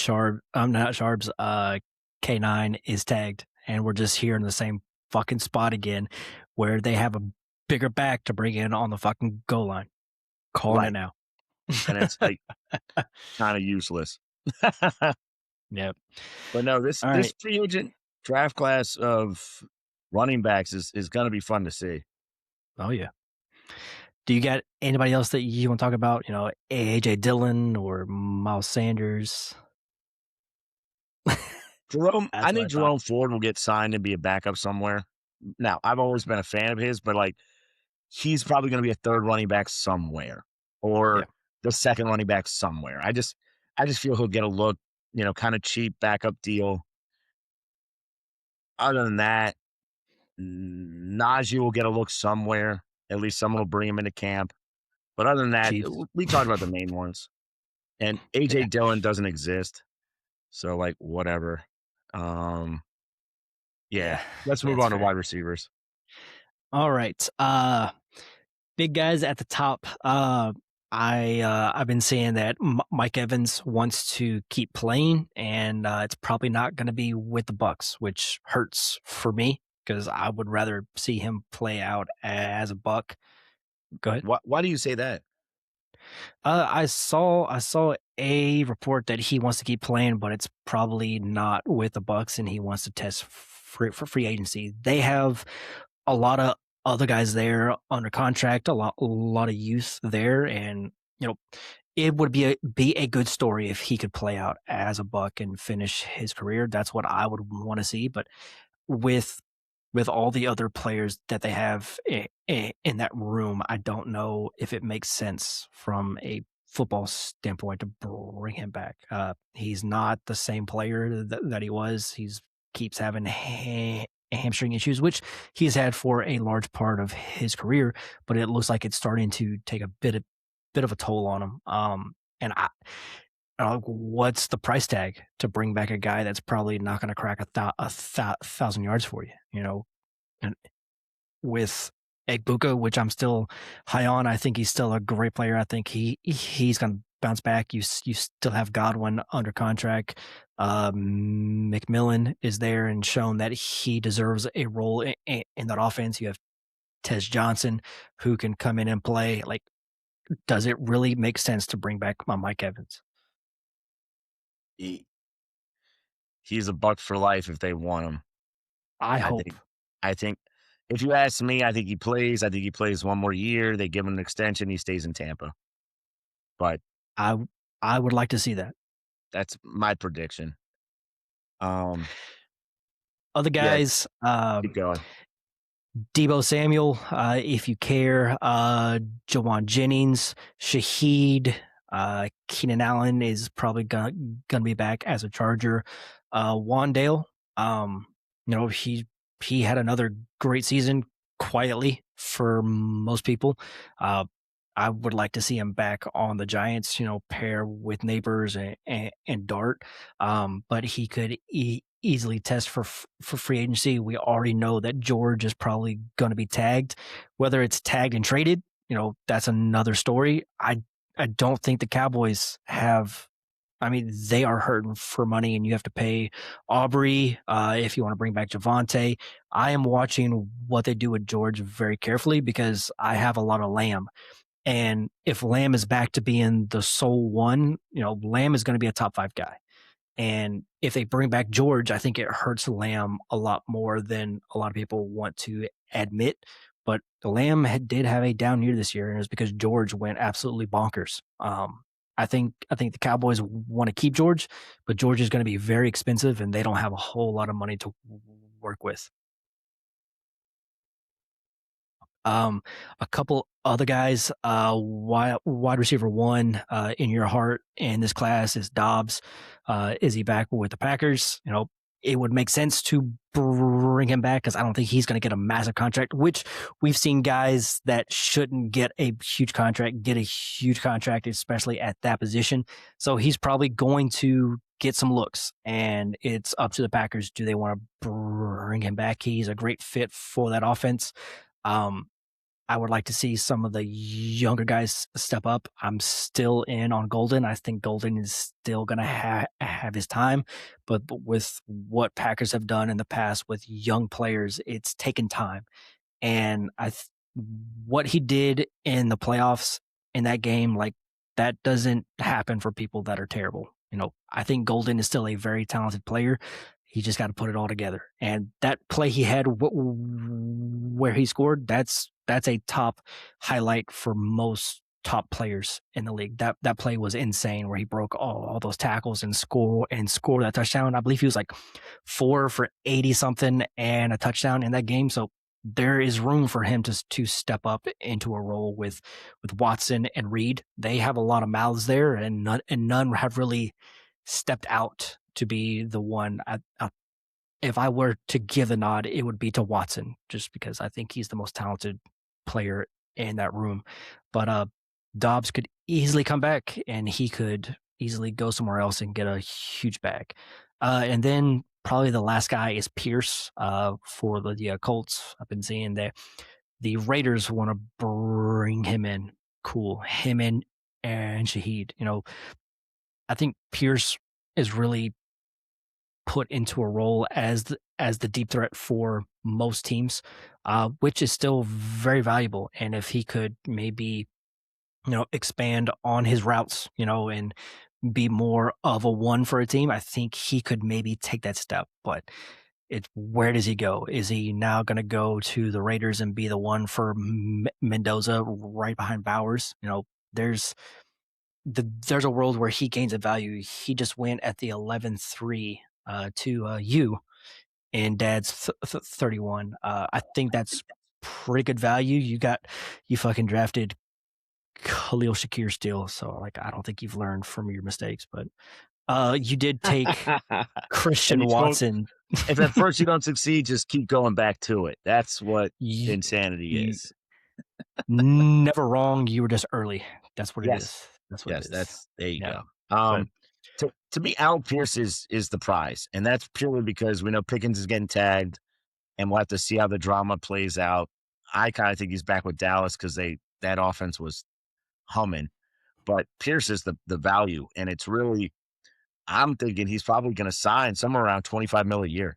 not Sharp's K9 is tagged, and we're just here in the same fucking spot again, where they have a bigger back to bring in on the fucking goal line. Calling it Right. now. And it's like kind of useless. Yep. But no, this All this right. free agent draft class of running backs is gonna be fun to see. Oh yeah. Do you got anybody else that you want to talk about? AJ Dillon or Miles Sanders? I That's what I think thought. Jerome Ford will get signed and be a backup somewhere. Now, I've always been a fan of his, but like he's probably gonna be a third running back somewhere or Yeah. the second running back somewhere. I just feel he'll get a look, kind of cheap backup deal. Other than that, Najee will get a look somewhere. At least someone will bring him into camp. But other than that, Chiefs. we talked about the main ones. And AJ Yeah. Dillon doesn't exist. So like whatever. Um, yeah. Yeah. Let's move That's on to fair. wide receivers. All right. Big guys at the top. I've been saying that Mike Evans wants to keep playing, and it's probably not going to be with the Bucks, which hurts for me because I would rather see him play out as a Buck. Go ahead. Why do you say that? I saw a report that he wants to keep playing, but it's probably not with the Bucks, and he wants to test for free agency. They have a lot of other guys there under contract, a lot of youth there, and you know it would be a good story if he could play out as a Buck and finish his career. That's what I would want to see. But with with all the other players that they have in that room, I don't know if it makes sense from a football standpoint to bring him back. He's not the same player that he was. He's keeps having hamstring issues, which he's had for a large part of his career, but it looks like it's starting to take a bit of a toll on him. And what's the price tag to bring back a guy that's probably not going to crack a thousand yards for you? And with Egbuka, which I'm still high on, I think he's still a great player. I think he's going to bounce back. You still have Godwin under contract. McMillan is there and shown that he deserves a role in that offense. You have Tez Johnson who can come in and play. Like, does it really make sense to bring back my Mike Evans? He, he's a buck for life if they want him. I I hope. think I think if you ask me, I think he plays. I think he plays one more year. They give him an extension. He stays in Tampa. But I I would like to see that. that's my prediction. Um, Other yeah, guys, keep going. Debo Samuel, if you care, Jawan Jennings, Shaheed, Keenan Allen is probably gonna be back as a Charger. Wandale, he had another great season quietly for most people. Uh, I would like to see him back on the Giants, pair with Neighbors and Dart. But he could easily test for free agency. We already know that George is probably going to be tagged. Whether it's tagged and traded, that's another story. I don't think the Cowboys have. I mean, they are hurting for money, and you have to pay Aubrey if you want to bring back Javante. I am watching what they do with George very carefully because I have a lot of Lamb. And if Lamb is back to being the sole one, Lamb is going to be a top 5 guy. And if they bring back George, I think it hurts Lamb a lot more than a lot of people want to admit. But Lamb did have a down year this year, and it was because George went absolutely bonkers. I think the Cowboys want to keep George, but George is going to be very expensive, and they don't have a whole lot of money to work with. Um, a couple other guys, wide receiver one in your heart in this class is Dobbs. Is he back with the Packers? It would make sense to bring him back because I don't think he's going to get a massive contract, which we've seen guys that shouldn't get a huge contract get a huge contract, especially at that position. So he's probably going to get some looks, and it's up to the Packers. Do they want to bring him back? He's a great fit for that offense. Um, I would like to see some of the younger guys step up. I'm still in on Golden. I think Golden is still going to have his time, but with what Packers have done in the past with young players, it's taken time. And what he did in the playoffs in that game, like that doesn't happen for people that are terrible. I think Golden is still a very talented player. He just got to put it all together. And that play he had where he scored, that's a top highlight for most top players in the league. That play was insane where he broke all those tackles and scored that touchdown. I believe he was like 4 for 80 something and a touchdown in that game. So there is room for him to step up into a role with Watson and Reed. They have a lot of mouths there, and none have really stepped out to be the one. If I were to give the nod, it would be to Watson, just because I think he's the most talented player in that room. But Dobbs could easily come back, and he could easily go somewhere else and get a huge bag. And then probably the last guy is Pierce for the Colts. I've been seeing that the Raiders want to bring him in. Cool. Him and Shaheed. I think Pierce is really put into a role as the deep threat for most teams, which is still very valuable. And if he could maybe expand on his routes, and be more of a one for a team, I think he could maybe take that step. But where does he go? Is he now going to go to the Raiders and be the one for Mendoza right behind Bowers? There's a world where he gains a value. He just went at the 11-3 to you in Dad's 31. I think that's pretty good value. You fucking drafted Khalil Shakir still, so I don't think you've learned from your mistakes, but you did take Christian Watson. If at first you don't succeed, just keep going back to it. That's what insanity is. Never wrong. You were just early. That's what it is. That's what it is. There you go. To me, Al Pierce is the prize, and that's purely because we know Pickens is getting tagged, and we'll have to see how the drama plays out. I kind of think he's back with Dallas because that offense was humming, but Pierce is the value, and it's really, I'm thinking he's probably going to sign somewhere around $25 million a year,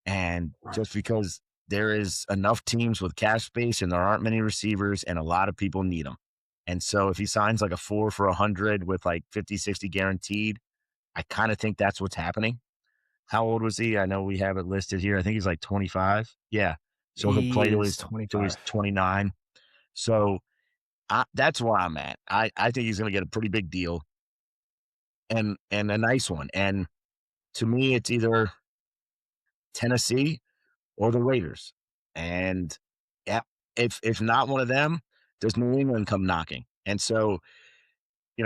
and just because there is enough teams with cash space and there aren't many receivers, and a lot of people need them. And so if he signs like a 4 for 100 with like 50, 60 guaranteed, I kind of think that's what's happening. How old was he? I know we have it listed here. I think he's like 25. Yeah. So he'll play till he's 29. So that's where I'm at. I think he's going to get a pretty big deal and a nice one. And to me, it's either Tennessee or the Raiders. And yeah, if not one of them, does New England come knocking? And so,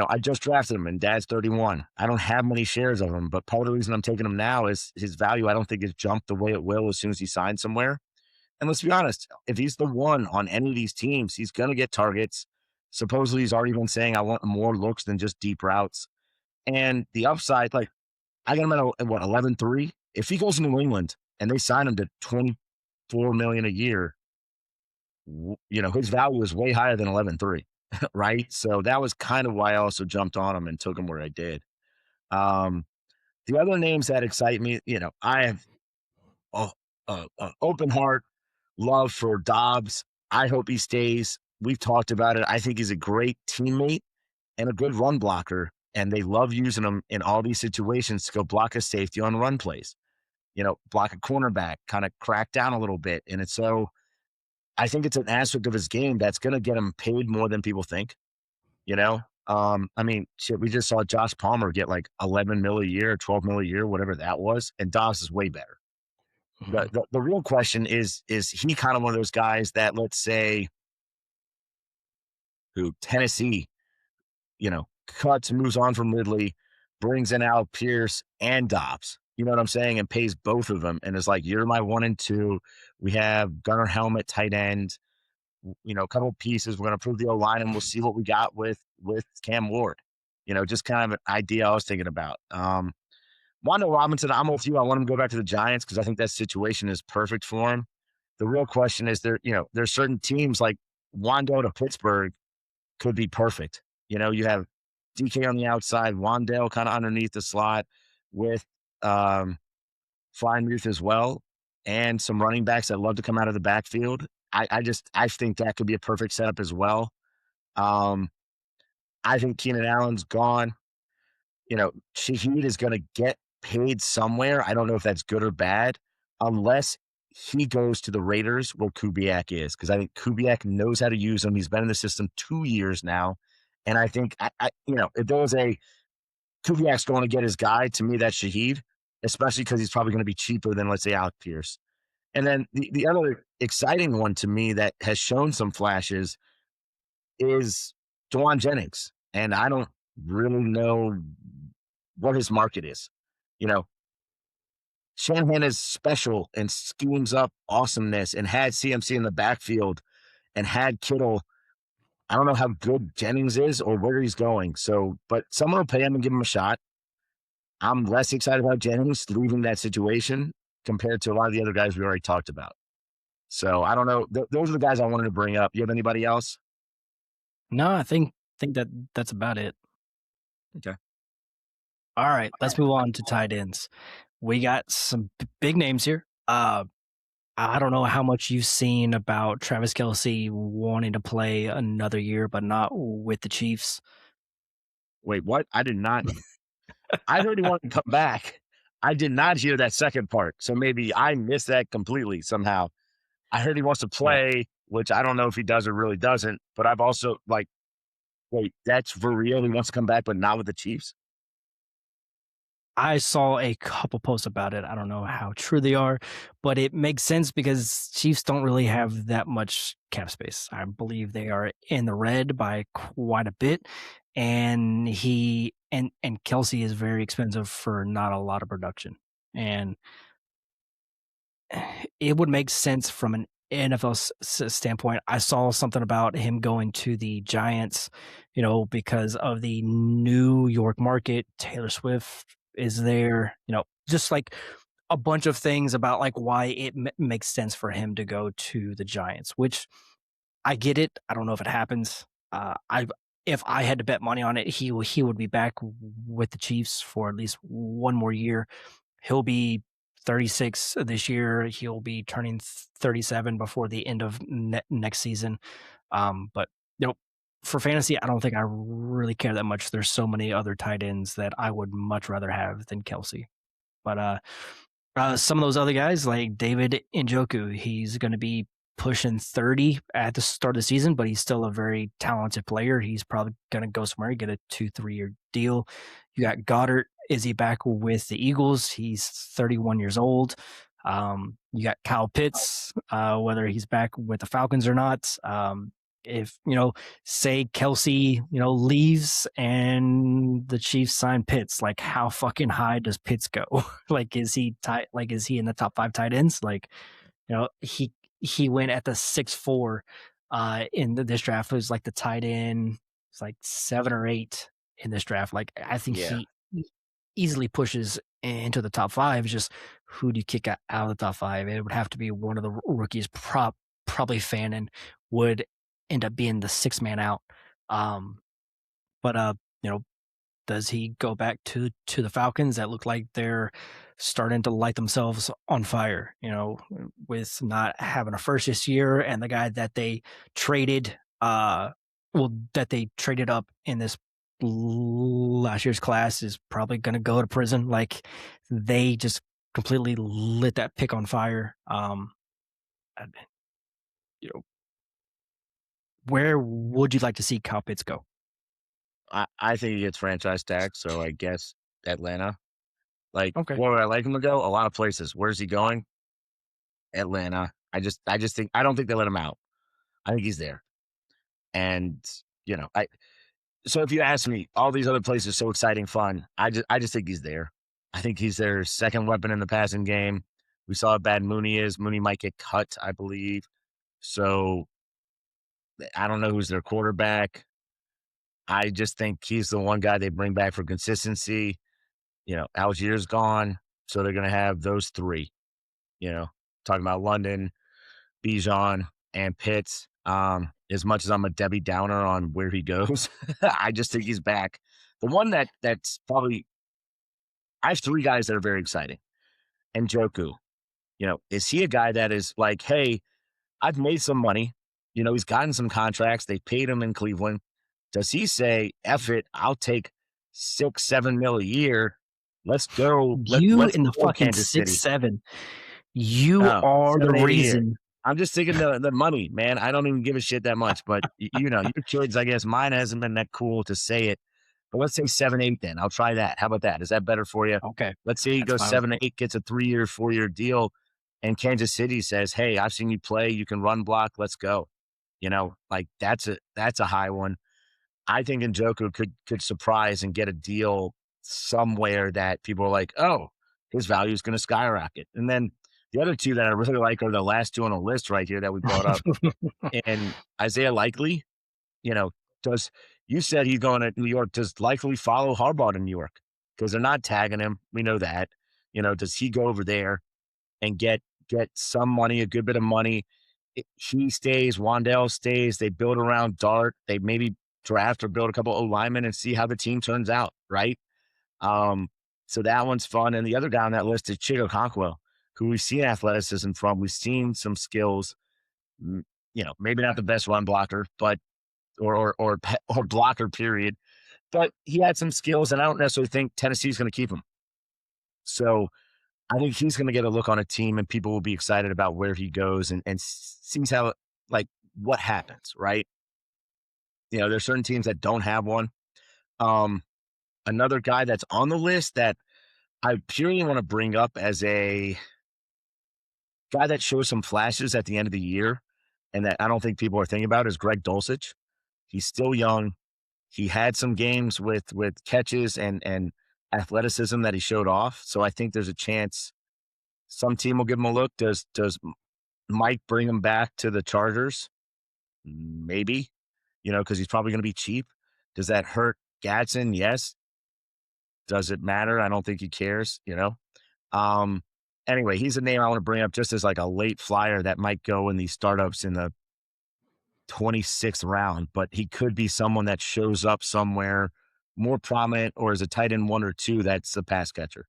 I just drafted him and Dad's 31. I don't have many shares of him, but part of the reason I'm taking him now is his value I don't think has jumped the way it will as soon as he signs somewhere. And let's be honest, if he's the one on any of these teams, he's gonna get targets. Supposedly he's already been saying I want more looks than just deep routes. And the upside, like I got him at what 11.3. If he goes to New England and they sign him to 24 million a year, his value is way higher than 11.3, right? So that was kind of why I also jumped on him and took him where I did. Um, the other names that excite me, I have open heart love for Dobbs. I hope he stays. We've talked about it. I think he's a great teammate and a good run blocker. And they love using him in all these situations to go block a safety on run plays, block a cornerback, kind of crack down a little bit. And it's so, I think it's an aspect of his game that's going to get him paid more than people think, you know? I mean, shit, we just saw Josh Palmer get like 11 mil a year, 12 mil a year, whatever that was. And Dobbs is way better. Mhm. The real question is he kind of one of those guys that, let's say, who Tennessee, cuts, moves on from Ridley, brings in Al Pierce and Dobbs. You know what I'm saying? And pays both of them. And it's like, you're my 1 and 2. We have Gunnar Helmet, tight end, a couple of pieces. We're going to prove the O line and we'll see what we got with Cam Ward. Just kind of an idea I was thinking about. Wando Robinson, I'm with you. I want him to go back to the Giants because I think that situation is perfect for him. The real question is there's certain teams like Wando to Pittsburgh could be perfect. You have DK on the outside, Wandale kind of underneath the slot with Freiermuth as well, and some running backs that love to come out of the backfield. I think that could be a perfect setup as well. I think Keenan Allen's gone. Shaheed is going to get paid somewhere. I don't know if that's good or bad, unless he goes to the Raiders where Kubiak is, because I think Kubiak knows how to use him. He's been in the system 2 years now. And I think, if there was a Kubiak's going to get his guy, to me, that's Shaheed, especially because he's probably going to be cheaper than, let's say, Alec Pierce. And then the other exciting one to me that has shown some flashes is Dewan Jennings. And I don't really know what his market is. Shanahan is special and schemes up awesomeness and had CMC in the backfield and had Kittle. I don't know how good Jennings is or where he's going. So, but someone will pay him and give him a shot. I'm less excited about Jennings leaving that situation compared to a lot of the other guys we already talked about. So I don't know. Those are the guys I wanted to bring up. You have anybody else? No, I think that's about it. Okay. All right, let's move on to tight ends. We got some big names here. I don't know how much you've seen about Travis Kelce wanting to play another year, but not with the Chiefs. Wait, what? I did not. I heard he wanted to come back. I did not hear that second part. So maybe I missed that completely somehow. I heard he wants to Yeah. play, which I don't know if he does or really doesn't. But I've also wait, that's for real. He wants to come back, but not with the Chiefs. I saw a couple posts about it. I don't know how true they are, but it makes sense because Chiefs don't really have that much cap space. I believe they are in the red by quite a bit, and he and Kelsey is very expensive for not a lot of production. And it would make sense from an NFL standpoint. I saw something about him going to the Giants, because of the New York market. Taylor Swift is there, just like a bunch of things about like why it makes sense for him to go to the Giants, which I get it. I don't know if it happens. If I had to bet money on it, he would be back with the Chiefs for at least one more year. He'll be 36 this year. He'll be turning 37 before the end of next season. But for fantasy, I don't think I really care that much. There's so many other tight ends that I would much rather have than Kelsey. But some of those other guys, like David Njoku, he's going to be pushing 30 at the start of the season, but he's still a very talented player. He's probably going to go somewhere, get a 2-3 year deal. You got Goddard. Is he back with the Eagles? He's 31 years old. You got Kyle Pitts, whether he's back with the Falcons or not. If say Kelsey, leaves and the Chiefs sign Pitts, like how fucking high does Pitts go? Like, is he tight? Like, is he in the top 5 tight ends? Like, he went at the 6'4" in this draft. It was like the tight end. It's like 7 or 8 in this draft. Like, I think Yeah. he easily pushes into the top 5. It's just, who do you kick out of the top 5? It would have to be one of the rookies. Probably Fannin would end up being the 6th man out. But does he go back to the Falcons that look like they're starting to light themselves on fire, with not having a first this year, and the guy that they traded that they traded up in this last year's class is probably going to go to prison. Like, they just completely lit that pick on fire. You know, where would you like to see Kyle Pitts go? I think he gets franchise tag, so I guess Atlanta. Like, Okay. where would I like him to go? A lot of places. Where's he going? Atlanta. I just think I don't think they let him out. I think he's there. And, I so if you ask me, all these other places so exciting, fun. I just think he's there. I think he's their second weapon in the passing game. We saw how bad Mooney is. Mooney might get cut, I believe. So I don't know who's their quarterback. I just think he's the one guy they bring back for consistency. Algier's gone, so they're going to have those three. Talking about London, Bijan, and Pitts. As much as I'm a Debbie Downer on where he goes, I just think he's back. The one that's probably I have 3 guys that are very exciting. And Njoku, is he a guy that is like, hey, I've made some money. He's gotten some contracts. They paid him in Cleveland. Does he say, F it, I'll take 6, 7 mil a year. Let's go. You Let's in the go fucking Kansas City. 6'7". You Oh, are the 7, 8 a year. reason. I'm just thinking the money, man. I don't even give a shit that much. But, your kids, I guess mine hasn't been that cool to say it. But let's say 7, 8 then. I'll try that. How about that? Is that better for you? Okay, Let's say he that's goes fine with 7 me. 8, gets a 3-year, 4-year deal, and Kansas City says, hey, I've seen you play. You can run block. Let's go. Like that's a high one. I think Njoku could surprise and get a deal somewhere that people are like, oh, his value is going to skyrocket. And then the other 2 that I really like are the last 2 on the list right here that we brought up. And Isaiah Likely, does you said he's going to New York? Does Likely follow Harbaugh to New York? Because they're not tagging him. We know that. Does he go over there and get some money, a good bit of money? He stays, Wandell stays. They build around Dart. They maybe draft or build a couple O linemen and see how the team turns out, right? So that one's fun. And the other guy on that list is Chigo Conquo, who we've seen athleticism from. We've seen some skills. Maybe not the best run blocker, but or blocker period. But he had some skills, and I don't necessarily think Tennessee's going to keep him. So I think he's going to get a look on a team, and people will be excited about where he goes and sees how, like, what happens, right? There's certain teams that don't have one. Another guy that's on the list that I purely want to bring up as a guy that shows some flashes at the end of the year and that I don't think people are thinking about is Greg Dulcich. He's still young. He had some games with catches and athleticism that he showed off. So I think there's a chance some team will give him a look. Does Mike bring him back to the Chargers? Maybe, because he's probably going to be cheap. Does that hurt Gadsden? Yes. Does it matter? I don't think he cares, Anyway, he's a name I want to bring up just as like a late flyer that might go in these startups in the 26th round, but he could be someone that shows up somewhere more prominent or as a tight end 1 or 2 that's a pass catcher.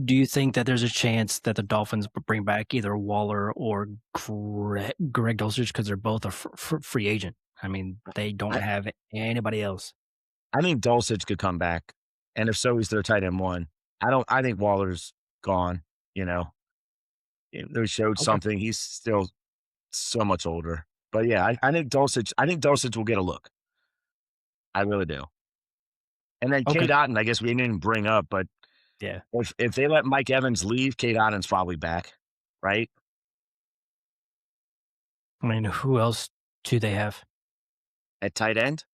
Do you think that there's a chance that the Dolphins bring back either Waller or Greg Dulcich because they're both a free agent? I mean, they don't have anybody else. I think Dulcich could come back, and if so, he's their tight end 1. I think Waller's gone. They showed something. He's still so much older. But yeah, I think Dulcich will get a look. I really do. And then K. Dotton, I guess we didn't even bring up, but Yeah. If they let Mike Evans leave, Kate Otton's probably back, right? I mean, who else do they have? At tight end.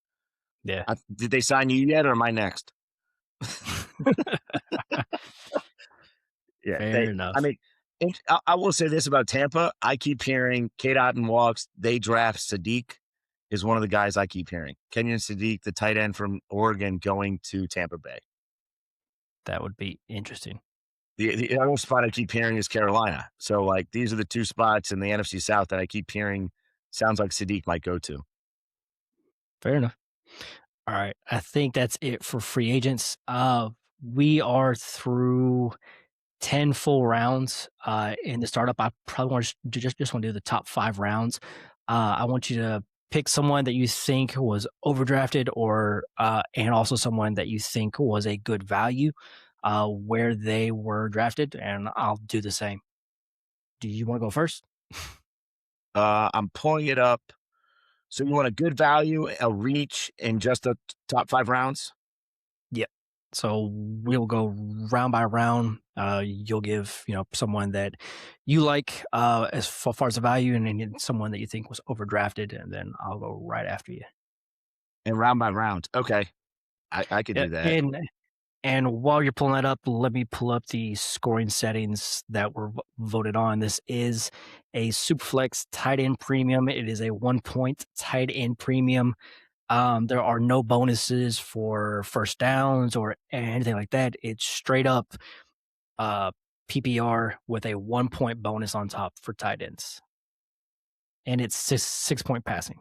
Yeah. Did they sign you yet, or am I next? Yeah, Fair they. I enough. mean, I will say this about Tampa. I keep hearing Kate Otten walks. They draft Sadiq is one of the guys I keep hearing. Kenyon Sadiq, the tight end from Oregon, going to Tampa Bay. That would be interesting. The other spot I keep hearing is Carolina. So, like, these are the two spots in the NFC South that I keep hearing sounds like Sadiq might go to. Fair enough. All right. I think that's it for free agents. We are through 10 full rounds in the startup. I probably want to just want to do the top 5 rounds. I want you to pick someone that you think was overdrafted or and also someone that you think was a good value where they were drafted, and I'll do the same. Do you want to go first? I'm pulling it up. So you want a good value, a reach in just the top 5 rounds? Yep. So we'll go round by round. You'll give someone that you like as far as the value, and then someone that you think was overdrafted, and then I'll go right after you. And round by round. Okay. I could Yeah, do that. and while you're pulling that up, let me pull up the scoring settings that were voted on. This is a Superflex tight end premium. It is a 1 point tight end premium. There are no bonuses for first downs or anything like that. It's straight up uh, PPR with a 1 point bonus on top for tight ends, and it's 6 point passing.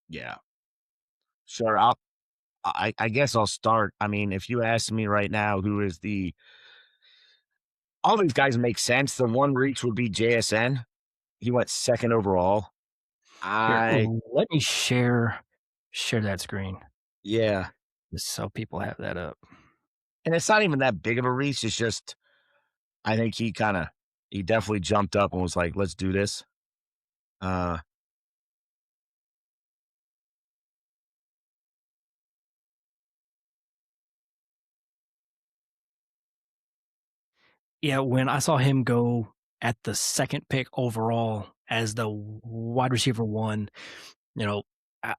Yeah. Sure. I guess I'll start. I mean, if you ask me right now, who is the all these guys make sense. The one reach would be JSN. He went second overall. Here, I let me share that screen yeah. just so people have that up. And it's not even that big of a reach. It's just I think he definitely jumped up and was like, let's do this. Uh Yeah, when I saw him go at the second pick overall as the wide receiver one, you know, I,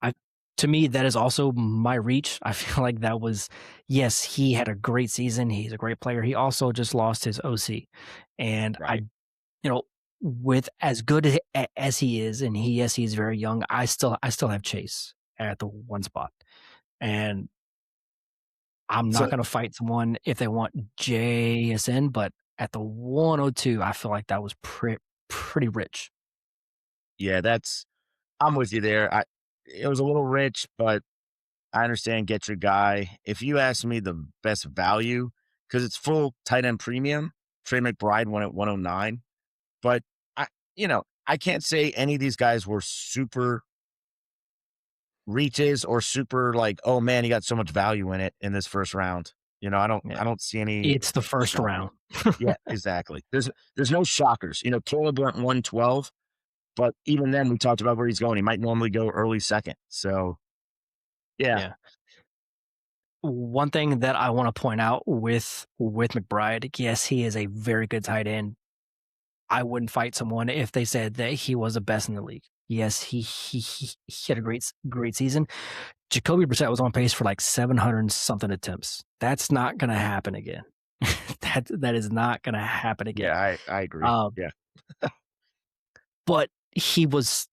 I to me that is also my reach. I feel like that was yes, he had a great season. He's a great player. He also just lost his OC, and right. with as good as he is, and he's very young. I still have Chase at the one spot, and I'm not So going to fight someone if they want JSN, but at the 102, I feel like that was pretty rich. yeah, I'm with you there. It was a little rich, but I understand get your guy. If you ask me the best value, because it's full tight end premium, Trey McBride went at 109. But I I can't say any of these guys were super reaches or super like, oh man, he got so much value in it in this first round. Yeah, I don't see any it's the first shocker. round. Yeah, exactly. There's no shockers. Caleb went 112, but even then we talked about where he's going. He might normally go early second. So yeah, Yeah. One thing that I want to point out with McBride, yes, he is a very good tight end. I wouldn't fight someone if they said that he was the best in the league. Yes, he had a great season. Jacoby Brissett was on pace for like 700 something attempts. That's not going to happen again. That is not going to happen again. yeah, I agree. Um, Yeah. but he was,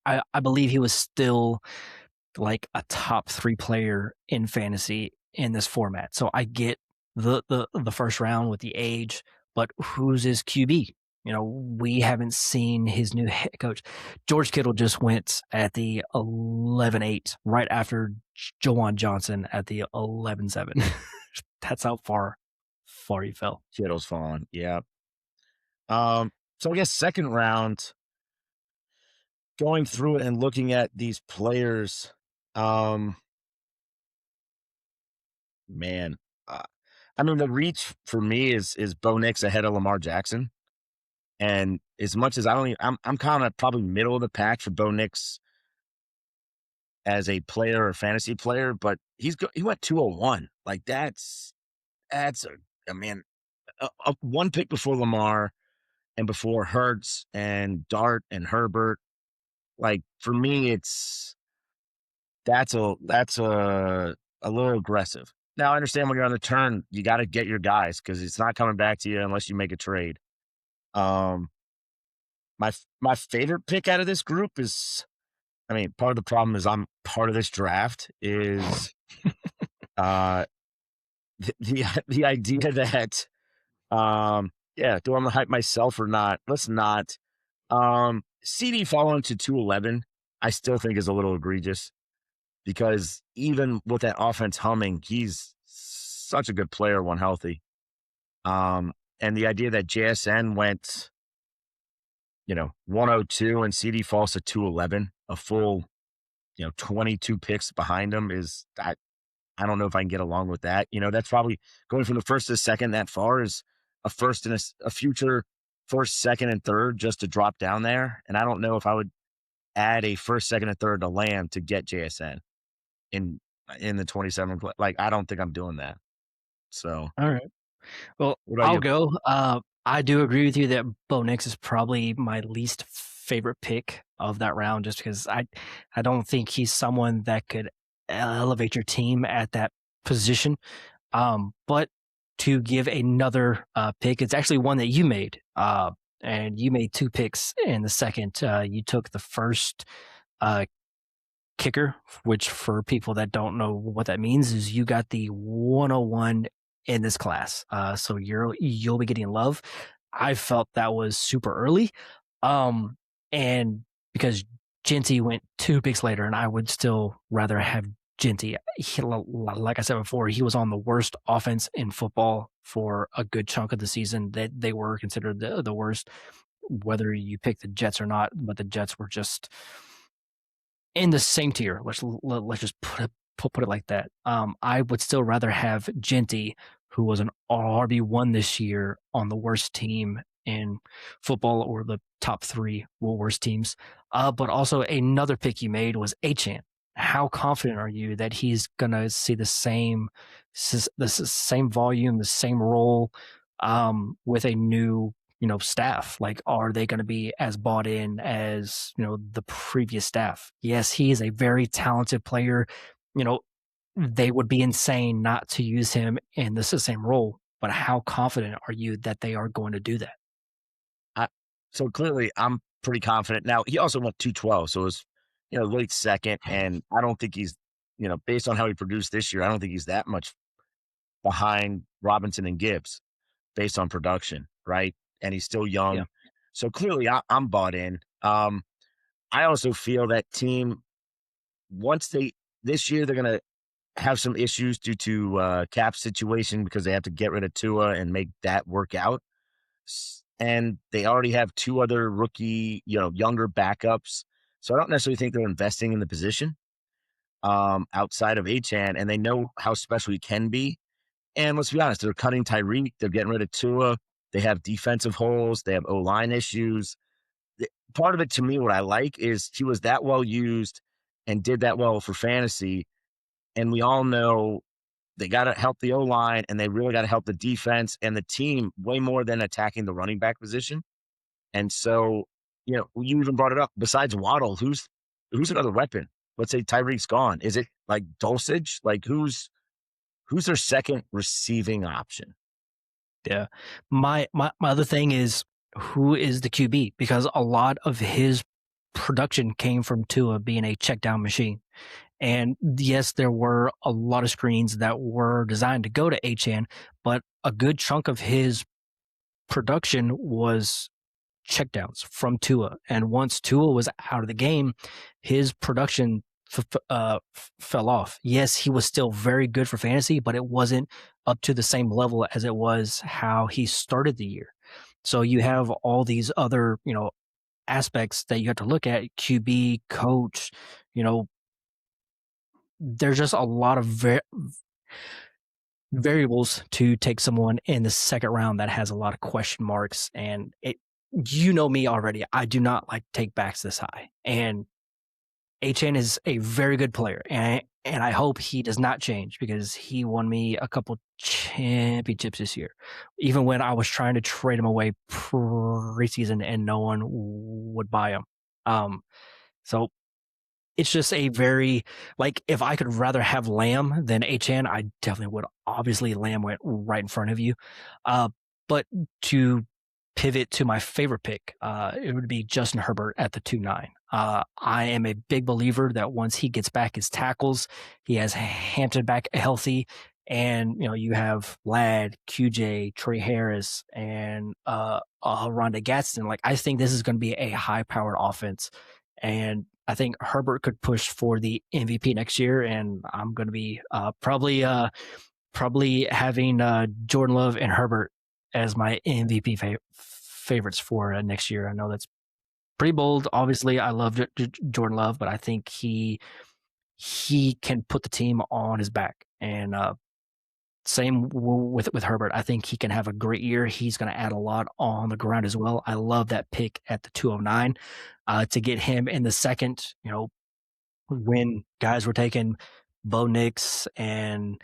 I believe he was still like a top 3 player in fantasy in this format. So I get the first round with the age, but who's his QB? We haven't seen his new head coach. George Kittle just went at the 11-8, right after Jawan Johnson at the 11-7. That's how far he fell. Kittle's fallen. Yeah. So I guess second round, going through it and looking at these players, um, man, uh, I mean, the reach for me is Bo Nix ahead of Lamar Jackson. And as much as I'm kind of probably middle of the pack for Bo Nix as a player or fantasy player, but he went 201. Like That's I mean, one pick before Lamar and before Hurts and Dart and Herbert. Like for me, that's a little aggressive. Now I understand when you're on the turn, you got to get your guys because it's not coming back to you unless you make a trade. Um, my favorite pick out of this group is, I mean, part of the problem is I'm part of this draft is uh the idea that yeah, do I want to hype myself or not? Let's not. CD falling to 211, I still think is a little egregious because even with that offense humming, he's such a good player when healthy. And the idea that JSN went, 102 and CD falls to 211, a full, 22 picks behind him is that I don't know if I can get along with that. That's probably going from the first to the second that far is a first and a future first, second, and third just to drop down there. And I don't know if I would add a first, second, and third to Lamb to get JSN in in the 27. Like I don't think I'm doing that. So All right. Well, what about I'll you? go. I do agree with you that Bo Nix is probably my least favorite pick of that round, just because I don't think he's someone that could elevate your team at that position. But to give another pick, it's actually one that you made. And you made two picks in the second. You took the first uh, kicker, which for people that don't know what that means is you got the 101 in this class. So you'll be getting love. I felt that was super early. Um, and because Genty went two picks later, and I would still rather have Genty. Like I said before, he was on the worst offense in football for a good chunk of the season. That they were considered the worst, whether you pick the Jets or not. But the Jets were just in the same tier. Let's just put it like that. I would still rather have Genty, who was an RB1 this year on the worst team in football or the top three worst teams. But also another pick you made was Achan. How confident are you that he's gonna see the same volume, the same role, with a new staff? Like, are they going to be as bought in as the previous staff? Yes, he is a very talented player. you know they would be insane not to use him in the same role, but how confident are you that they are going to do that? I, so clearly, I'm pretty confident. Now he also went 212, so it was late second, and I don't think he's based on how he produced this year, I don't think he's that much behind Robinson and Gibbs based on production, right? And he's still Yeah. young. So clearly I'm bought in. I also feel that team, once this year, they're going to have some issues due to cap situation because they have to get rid of Tua and make that work out. And they already have two other rookie, younger backups. So I don't necessarily think they're investing in the position outside of Achan, and they know how special he can be. And let's be honest, they're cutting Tyreek. They're getting rid of Tua. They have defensive holes. They have O-line issues. Part of it, to me, what I like is he was that well used and did that well for fantasy. And we all know they got to help the O-line and they really got to help the defense and the team way more than attacking the running back position. And so, you even brought it up. Besides Waddle, who's another weapon? Let's say Tyreek's gone. Is it like Dulcich? Like who's their second receiving option? Yeah. My other thing is, who is the QB? Because a lot of his production came from Tua being a check down machine. And yes, there were a lot of screens that were designed to go to Achan, but a good chunk of his production was checkdowns from Tua. And once Tua was out of the game, his production fell off. Yes, he was still very good for fantasy, but it wasn't up to the same level as it was how he started the year. So you have all these other, aspects that you have to look at: QB, coach. You know, there's just a lot of variables to take someone in the second round that has a lot of question marks. And me already, I do not like take backs this high. And Achane is a very good player, and I hope he does not change because he won me a couple championships this year. Even when I was trying to trade him away preseason and no one would buy him. So it's just a very like if I could rather have Lamb than Achane, I definitely would. Obviously, Lamb went right in front of you. But to pivot to my favorite pick, it would be Justin Herbert at the 2-9. I am a big believer that once he gets back his tackles, he has Hampton back healthy, and you have Ladd, QJ, Trey Harris, and Rondé Gadsden. Like I think this is going to be a high-powered offense, and I think Herbert could push for the MVP next year, and I'm going to be probably having Jordan Love and Herbert as my MVP favorites for next year. I know that's pretty bold. Obviously, I love Jordan Love, but I think he can put the team on his back. And same with Herbert. I think he can have a great year. He's going to add a lot on the ground as well. I love that pick at the 209 to get him in the second. When guys were taking Bo Nix and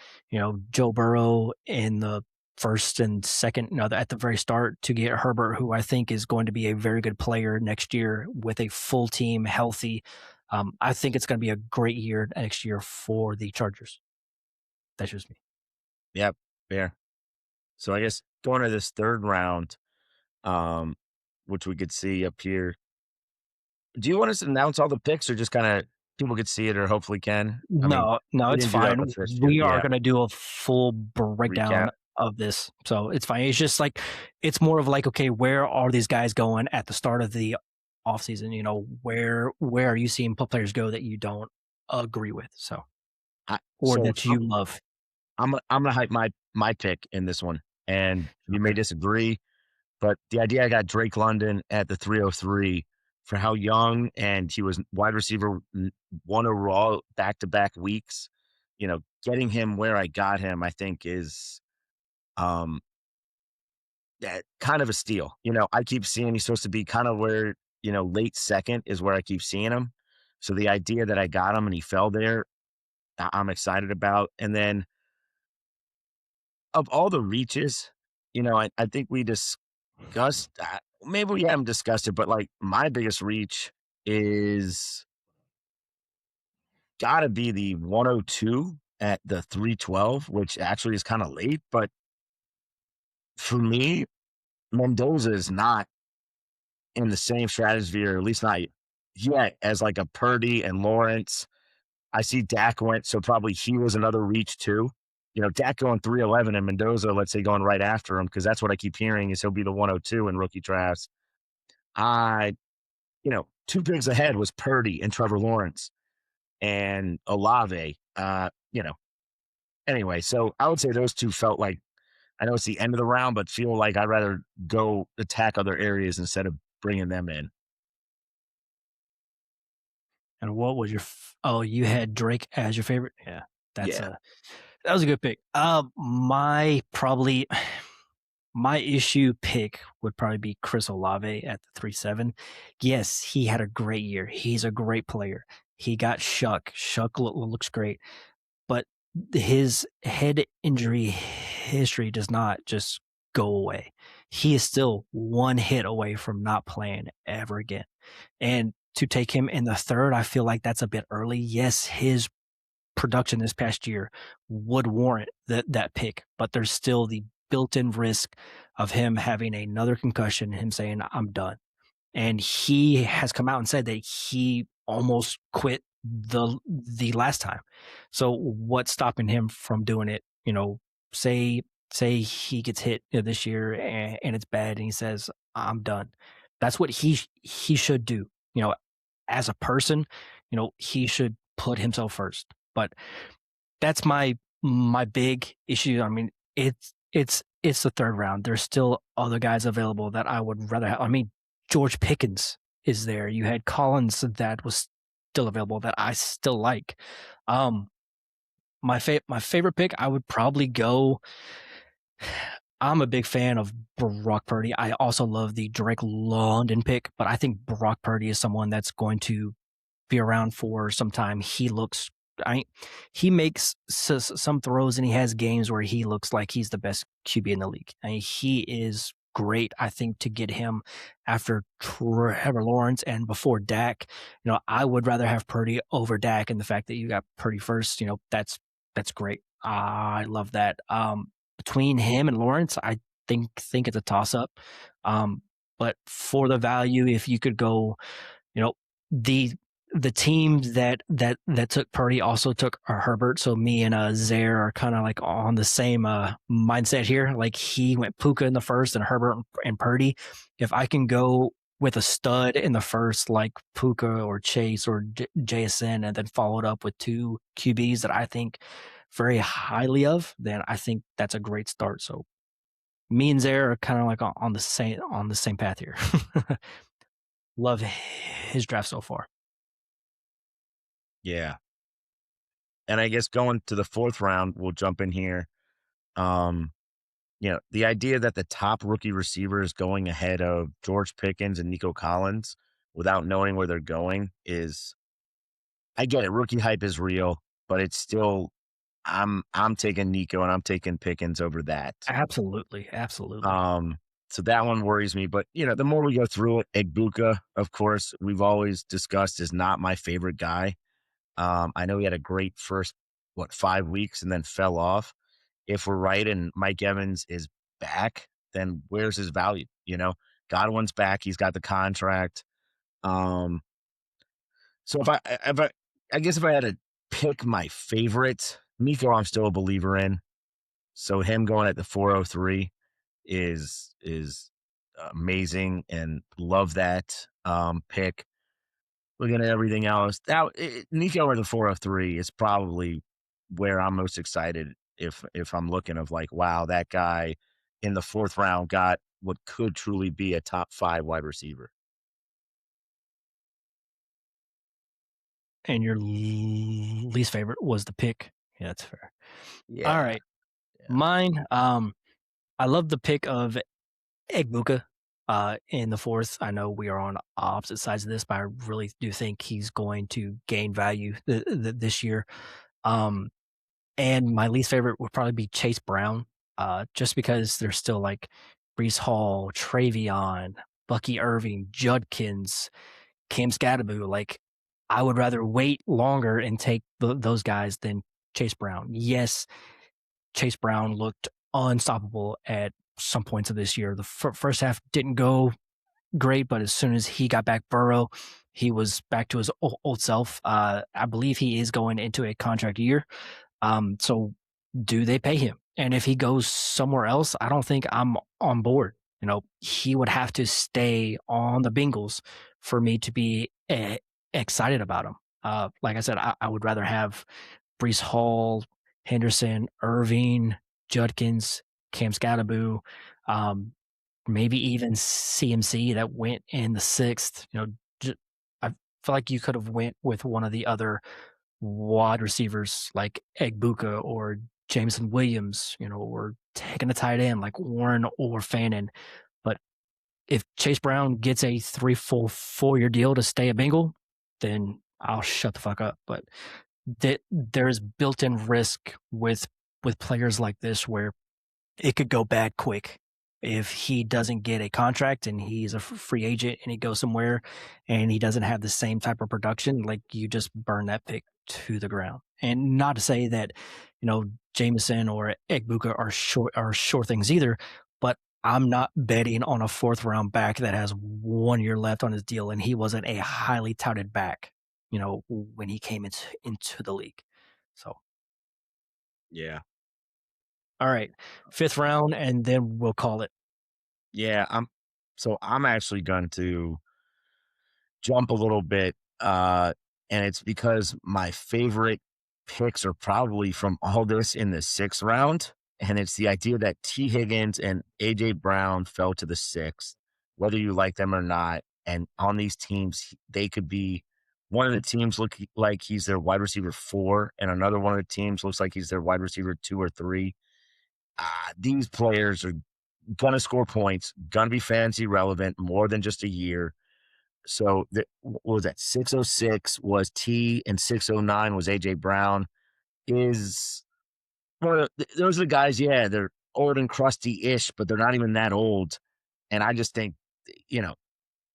Joe Burrow in the first and second, at the very start, to get Herbert, who I think is going to be a very good player next year with a full team healthy. I think it's going to be a great year next year for the Chargers. That's just me. Yep, fair. So I guess going to this third round, which we could see up here. Do you want us to announce all the picks, or just kind of people could see it, or hopefully can? I mean, No, we it's didn't do that fine. on the first year. We are Yeah, going to do a full breakdown recap. of this, so it's fine. It's just like it's more of like, okay, where are these guys going at the start of the offseason? Where are you seeing players go that you don't agree with? So or So that you love. I'm gonna hype my pick in this one, and you may disagree, but the idea I got Drake London at the 303 for how young, and he was wide receiver 1 overall back to back weeks. Getting him where I got him, I think is um that kind of a steal. I keep seeing he's supposed to be kind of where late second is where I keep seeing him. So the idea that I got him and he fell there, I'm excited about. And then of all the reaches, I think we discussed, maybe we haven't discussed it, but like my biggest reach is got to be the 102 at the 312, which actually is kind of late. But for me, Mendoza is not in the same stratosphere, at least not yet, as like a Purdy and Lawrence. I see Dak went, so probably he was another reach too. Dak going 311 and Mendoza, let's say, going right after him, because that's what I keep hearing is he'll be the 102 in rookie drafts. I, 2 picks ahead was Purdy and Trevor Lawrence and Olave. Anyway, so I would say those two felt like, I know it's the end of the round, but feel like I'd rather go attack other areas instead of bringing them in. And what was your? Oh, you had Drake as your favorite. Yeah, Yeah. that was a good pick. My issue pick would probably be Chris Olave at the 3-7. Yes, he had a great year. He's a great player. He got Shuck. Shuck looks great, but his head injury history does not just go away. He is still one hit away from not playing ever again. And to take him in the third, I feel like that's a bit early. Yes, his production this past year would warrant that pick, but there's still the built-in risk of him having another concussion, him saying, I'm done. And he has come out and said that he almost quit the last time. So what's stopping him from doing it? Say he gets hit this year and it's bad and he says, I'm done. That's what he should do. As a person, he should put himself first. But that's my big issue. I mean, it's the third round. There's still other guys available that I would rather have. I mean, George Pickens is there. You had Collins that was still available that I still like. My favorite pick, I would probably go. I'm a big fan of Brock Purdy. I also love the Drake London pick, but I think Brock Purdy is someone that's going to be around for some time. He looks I he makes some throws and he has games where he looks like he's the best QB in the league. I mean, he is great. I think to get him after Trevor Lawrence and before Dak, I would rather have Purdy over Dak, and the fact that you got Purdy first, that's great. I love that. Between him and Lawrence, I think it's a toss up. But for the value, if you could go, you know, the the teams that took Purdy also took Herbert. So me and Zaire are kind of like on the same mindset here. Like he went Puka in the first and Herbert and Purdy. If I can go with a stud in the first, like Puka or Chase or JSN, and then followed up with two QBs that I think very highly of, then I think that's a great start. So me and Zaire are kind of like on the same path here. Love his draft so far. Yeah. And I guess going to the fourth round, we'll jump in here. Um, the idea that the top rookie receiver is going ahead of George Pickens and Nico Collins without knowing where they're going is, I get it. Rookie hype is real, but it's still, I'm taking Nico and I'm taking Pickens over that. Absolutely, absolutely. So that one worries me. But the more we go through it, Egbuka, of course, we've always discussed is not my favorite guy. I know he had a great first 5 weeks and then fell off. If we're right and Mike Evans is back, then where's his value? Godwin's back. He's got the contract. Um, so I guess if I had to pick my favorite, Nico, I'm still a believer in. So him going at the 403 is amazing and love that pick. Looking at everything else, now Nico over the 403 is probably where I'm most excited if I'm looking of like, wow, that guy in the fourth round got what could truly be a top 5 wide receiver. And your least favorite was the pick. Yeah, that's fair. All Yeah, right. yeah, Mine, I love the pick of Egbuka in the fourth. I know we are on opposite sides of this, but I really do think he's going to gain value this year. Um, and my least favorite would probably be Chase Brown, just because there's still like Brees Hall, Travion, Bucky Irving, Judkins, Cam Scatterbo. Like, I would rather wait longer and take those guys than Chase Brown. Yes, Chase Brown looked unstoppable at some points of this year. The first half didn't go great, but as soon as he got back Burrow, he was back to his old self. I believe he is going into a contract year. So do they pay him? And if he goes somewhere else, I don't think I'm on board. He would have to stay on the Bengals for me to be excited about him. Like I said, I would rather have Brees Hall, Henderson, Irving, Judkins, Cam Scatterbo, um, maybe even CMC that went in the sixth. I feel like you could have went with one of the other wide receivers like Egbuka or Jameson Williams, or taking a tight end like Warren or Fannin. But if Chase Brown gets a 3 full 4 year deal to stay a Bengal, then I'll shut the fuck up. But there's built-in risk with players like this where it could go bad quick if he doesn't get a contract and he's a free agent and he goes somewhere and he doesn't have the same type of production. Like, you just burn that pick to the ground. And not to say that Jameson or Egbuka are sure things either, but I'm not betting on a fourth round back that has 1 year left on his deal and he wasn't a highly touted back when he came into the league. So, yeah, all right, fifth round, and then we'll call it. yeah. I'm actually going to jump a little bit, and it's because my favorite picks are probably from all this in the sixth round, and it's the idea that T. Higgins and A.J. Brown fell to the sixth, whether you like them or not. And on these teams, they could be one of the teams look like he's their wide receiver 4, and another one of the teams looks like he's their wide receiver 2 or 3. These players are gonna score points, gonna be fantasy relevant more than just a year. So what was that? 606 was T and 609 was AJ Brown. Is well, those are the guys, yeah, they're old and crusty ish, but they're not even that old. And I just think, you know,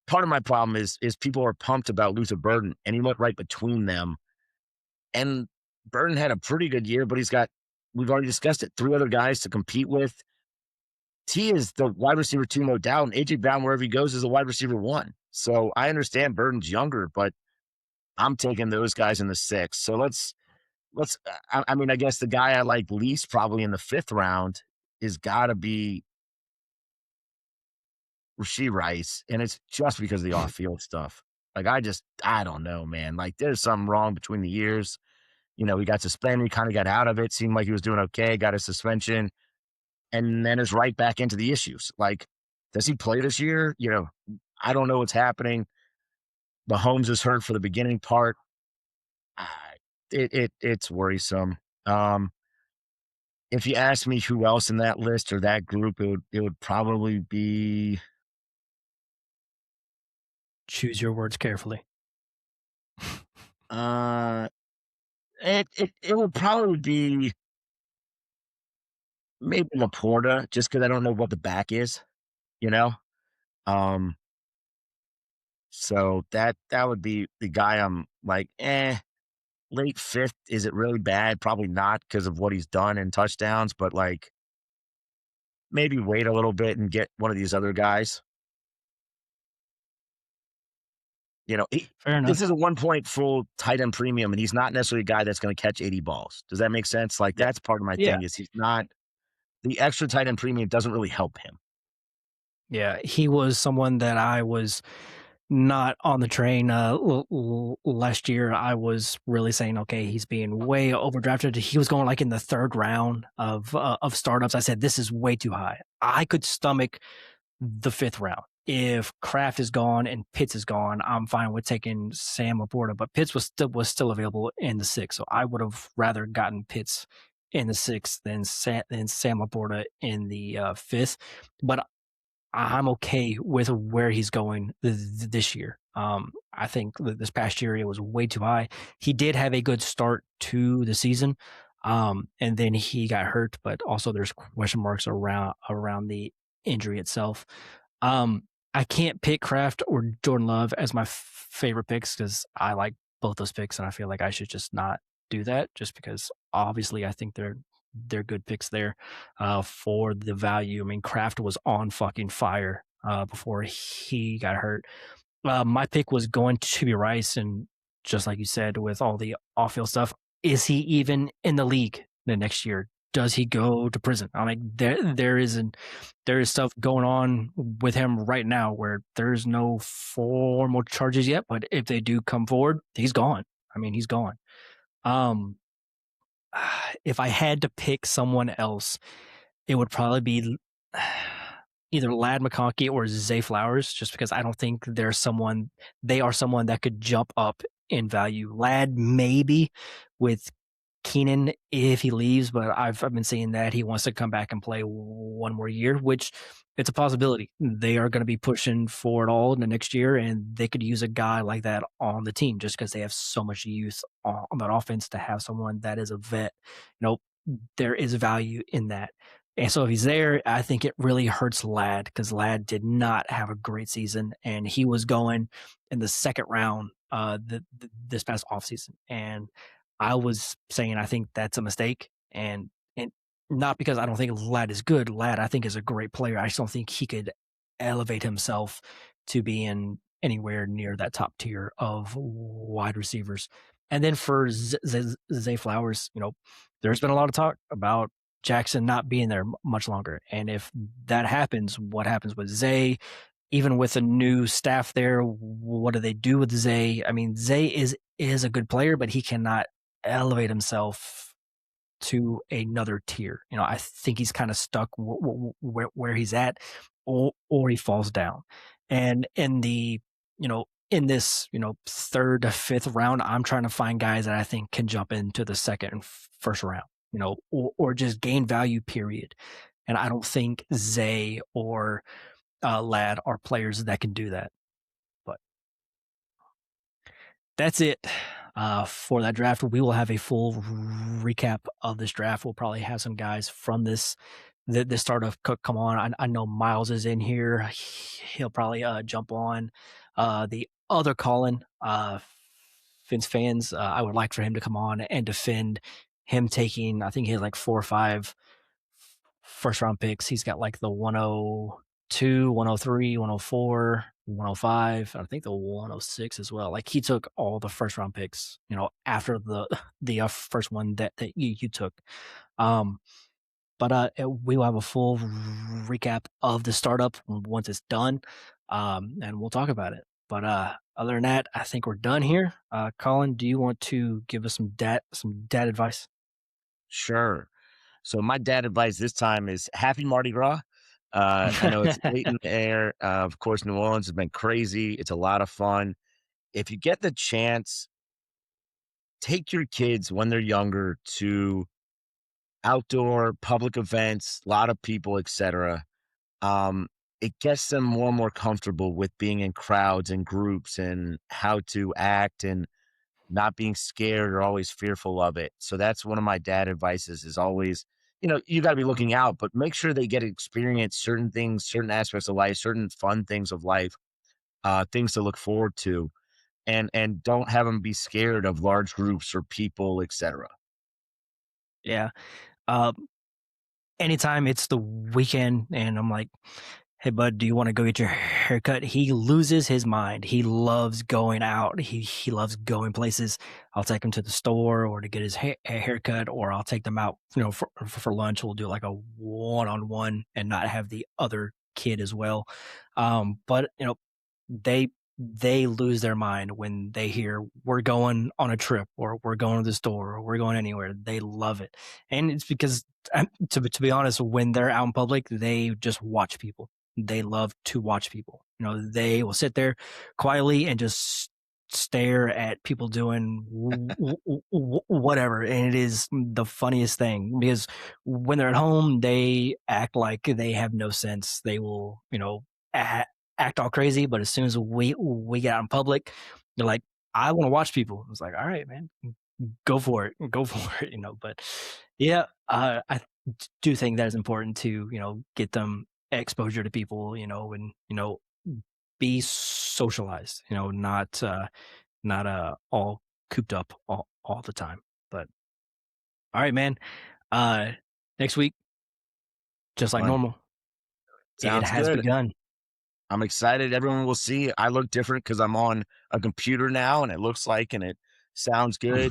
part of my problem is people are pumped about Luther Burden, and he went right between them. And Burden had a pretty good year, but we've already discussed it, three other guys to compete with. T is the wide receiver two, no doubt. And AJ Brown, wherever he goes, is a wide receiver one. So I understand Burden's younger, but I'm taking those guys in the six. So I mean, I guess the guy I like least probably in the fifth round is got to be Rasheed Rice. And it's just because of the off field stuff. Like, I don't know, man. Like, there's something wrong between the years. You know, he got suspended, he kind of got out of it, seemed like he was doing okay, got his suspension, and then is right back into the issues. Like, does he play this year? You know, I don't know what's happening. Mahomes is hurt for the beginning part. Ah, it's worrisome. Um, if you ask me who else in that list or that group, it would probably be Choose your words carefully. uh it would probably be maybe Laporta, just because I don't know what the back is, you know? Um, so that would be the guy I'm like, late fifth. Is it really bad? Probably not because of what he's done in touchdowns, but like maybe wait a little bit and get one of these other guys. You know, Fair this enough. is a 1 point full tight end premium, and he's not necessarily a guy that's going to catch 80 balls. Does that make sense? Like, Yeah. that's part of my Yeah. thing is he's not the extra tight end premium doesn't really help him. Yeah. He was someone that I was not on the train last year. I was really saying, okay, he's being way overdrafted. He was going like in the third round of startups. I said, this is way too high. I could stomach the fifth round. If Kraft is gone and Pitts is gone, I'm fine with taking Sam Laporta. But Pitts was still available in the sixth, so I would have rather gotten Pitts in the sixth than Sam Laporta in the fifth. But I'm okay with where he's going this year. I think this past year it was way too high. He did have a good start to the season, and then he got hurt. But also, there's question marks around the injury itself. I can't pick Kraft or Jordan Love as my favorite picks because I like both those picks, and I feel like I should just not do that. Just because obviously I think they're good picks there for the value. I mean, Kraft was on fucking fire before he got hurt. My pick was going to be Rice, and just like you said, with all the off-field stuff, is he even in the league the next year? Does he go to prison? I mean, there is stuff going on with him right now where there's no formal charges yet, but if they do come forward, he's gone. I mean, he's gone. Um, if I had to pick someone else, it would probably be either Lad McConkey or Zay Flowers, just because I don't think they are someone that could jump up in value. Lad maybe with Keenan if he leaves, but I've been seeing that he wants to come back and play one more year, which it's a possibility. They are going to be pushing for it all in the next year, and they could use a guy like that on the team just because they have so much youth on that offense to have someone that is a vet. You know, there is value in that. And so if he's there, I think it really hurts Ladd because Ladd did not have a great season, and he was going in the second round this past offseason. And I was saying I think that's a mistake, and not because I don't think Ladd is good. Ladd, I think, is a great player. I just don't think he could elevate himself to being anywhere near that top tier of wide receivers. And then for Zay Flowers, there's been a lot of talk about Jackson not being there much longer. And if that happens, what happens with Zay? Even with a new staff there, what do they do with Zay? I mean, Zay is a good player, but he cannot elevate himself to another tier. I think he's kind of stuck where he's at, or he falls down. And in this, third to fifth round, I'm trying to find guys that I think can jump into the second and first round, or just gain value, period. And I don't think Zay or Lad are players that can do that. But that's it for that draft. We will have a full recap of this draft. We'll probably have some guys from this start of Cook come on. I know Miles is in here. He'll probably jump on. The other Colin, Finn's fans, I would like for him to come on and defend him taking, I think he has like 4 or 5 first round picks. He's got like the 102, 103, 104, 105, I think the 106 as well. Like he took all the first round picks, after the first one that you took. Um, but we will have a full recap of the startup once it's done, and we'll talk about it. But other than that, I think we're done here. Colin, do you want to give us some dad advice? Sure. So my dad advice this time is happy Mardi Gras. I know it's late in the air. Of course, New Orleans has been crazy. It's a lot of fun. If you get the chance, take your kids when they're younger to outdoor public events, a lot of people, etc. Um, it gets them more and more comfortable with being in crowds and groups and how to act and not being scared or always fearful of it. So that's one of my dad advices is always, you got to be looking out, but make sure they get to experience certain things, certain aspects of life, certain fun things of life, things to look forward to, and don't have them be scared of large groups or people, etc. Yeah. Uh, Anytime it's the weekend and I'm like, hey bud, do you want to go get your haircut? He loses his mind. He loves going out. He loves going places. I'll take him to the store or to get his haircut, or I'll take them out, for lunch. We'll do like a one-on-one and not have the other kid as well. But they they lose their mind when they hear we're going on a trip or we're going to the store or we're going anywhere. They love it. And it's because, to be honest, when they're out in public, they just watch people. They love to watch people. They will sit there quietly and just stare at people doing whatever. And it is the funniest thing because when they're at home, they act like they have no sense. They will, act all crazy, but as soon as we get out in public, they're like, I want to watch people. It's like, all right, man, go for it, go for it. But yeah, I do think that is important to get them exposure to people, and be socialized, not all cooped up all the time. But all right, man. Uh, Next week, just like Fun. normal, it Sounds has good. begun. I'm excited. Everyone will see. I look different because I'm on a computer now, and it looks like and it sounds good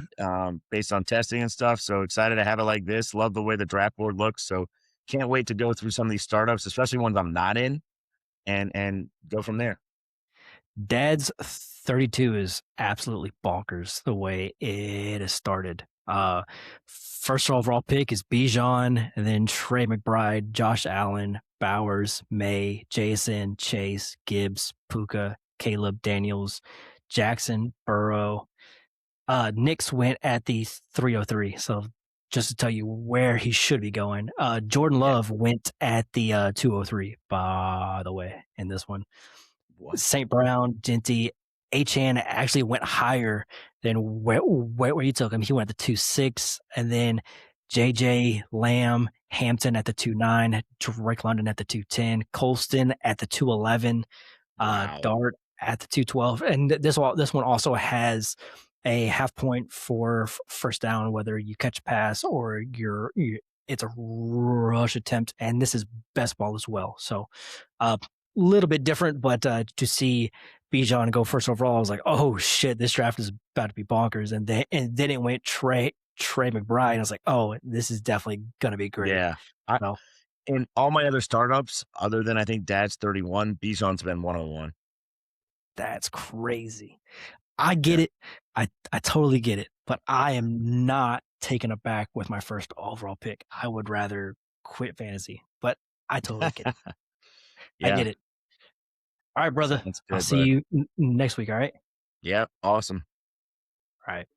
based on testing and stuff. So excited to have it like this. Love the way the draft board looks. So can't wait to go through some of these startups, especially ones I'm not in, and go from there. Dad's 32 is absolutely bonkers the way it has started. First overall pick is Bijan, and then Trey McBride, Josh Allen, Bowers, May, Jason, Chase, Gibbs, Puka, Caleb, Daniels, Jackson, Burrow. Knicks went at the 303. So just to tell you where he should be going, Jordan Yeah. Love went at the 203, by the way, in this one. What? St. Brown, Genty, Achan actually went higher than where you took him. He went at the 2.6, and then JJ Lamb, Hampton at the 2.9, Drake London at the 2.10, Colston at the 2.11, Wow. Dart at the 2.12, and this one also has a half point for first down, whether you catch a pass or it's a rush attempt, and this is best ball as well. So, little bit different, but to see Bijan go first overall, I was like, oh shit, this draft is about to be bonkers. And then it went Trey McBride. I was like, oh, this is definitely gonna be great. Yeah. I So In all my other startups, other than I think Dad's 31, Bijan's been 101. that's crazy. I get Yeah. it. I totally get it. But I am not taken aback with my first overall pick. I would rather quit fantasy. But I totally get it. I Yeah. get it. All right, brother. Sounds I'll good, see brother. you next week. All right. Yeah. Awesome. All right.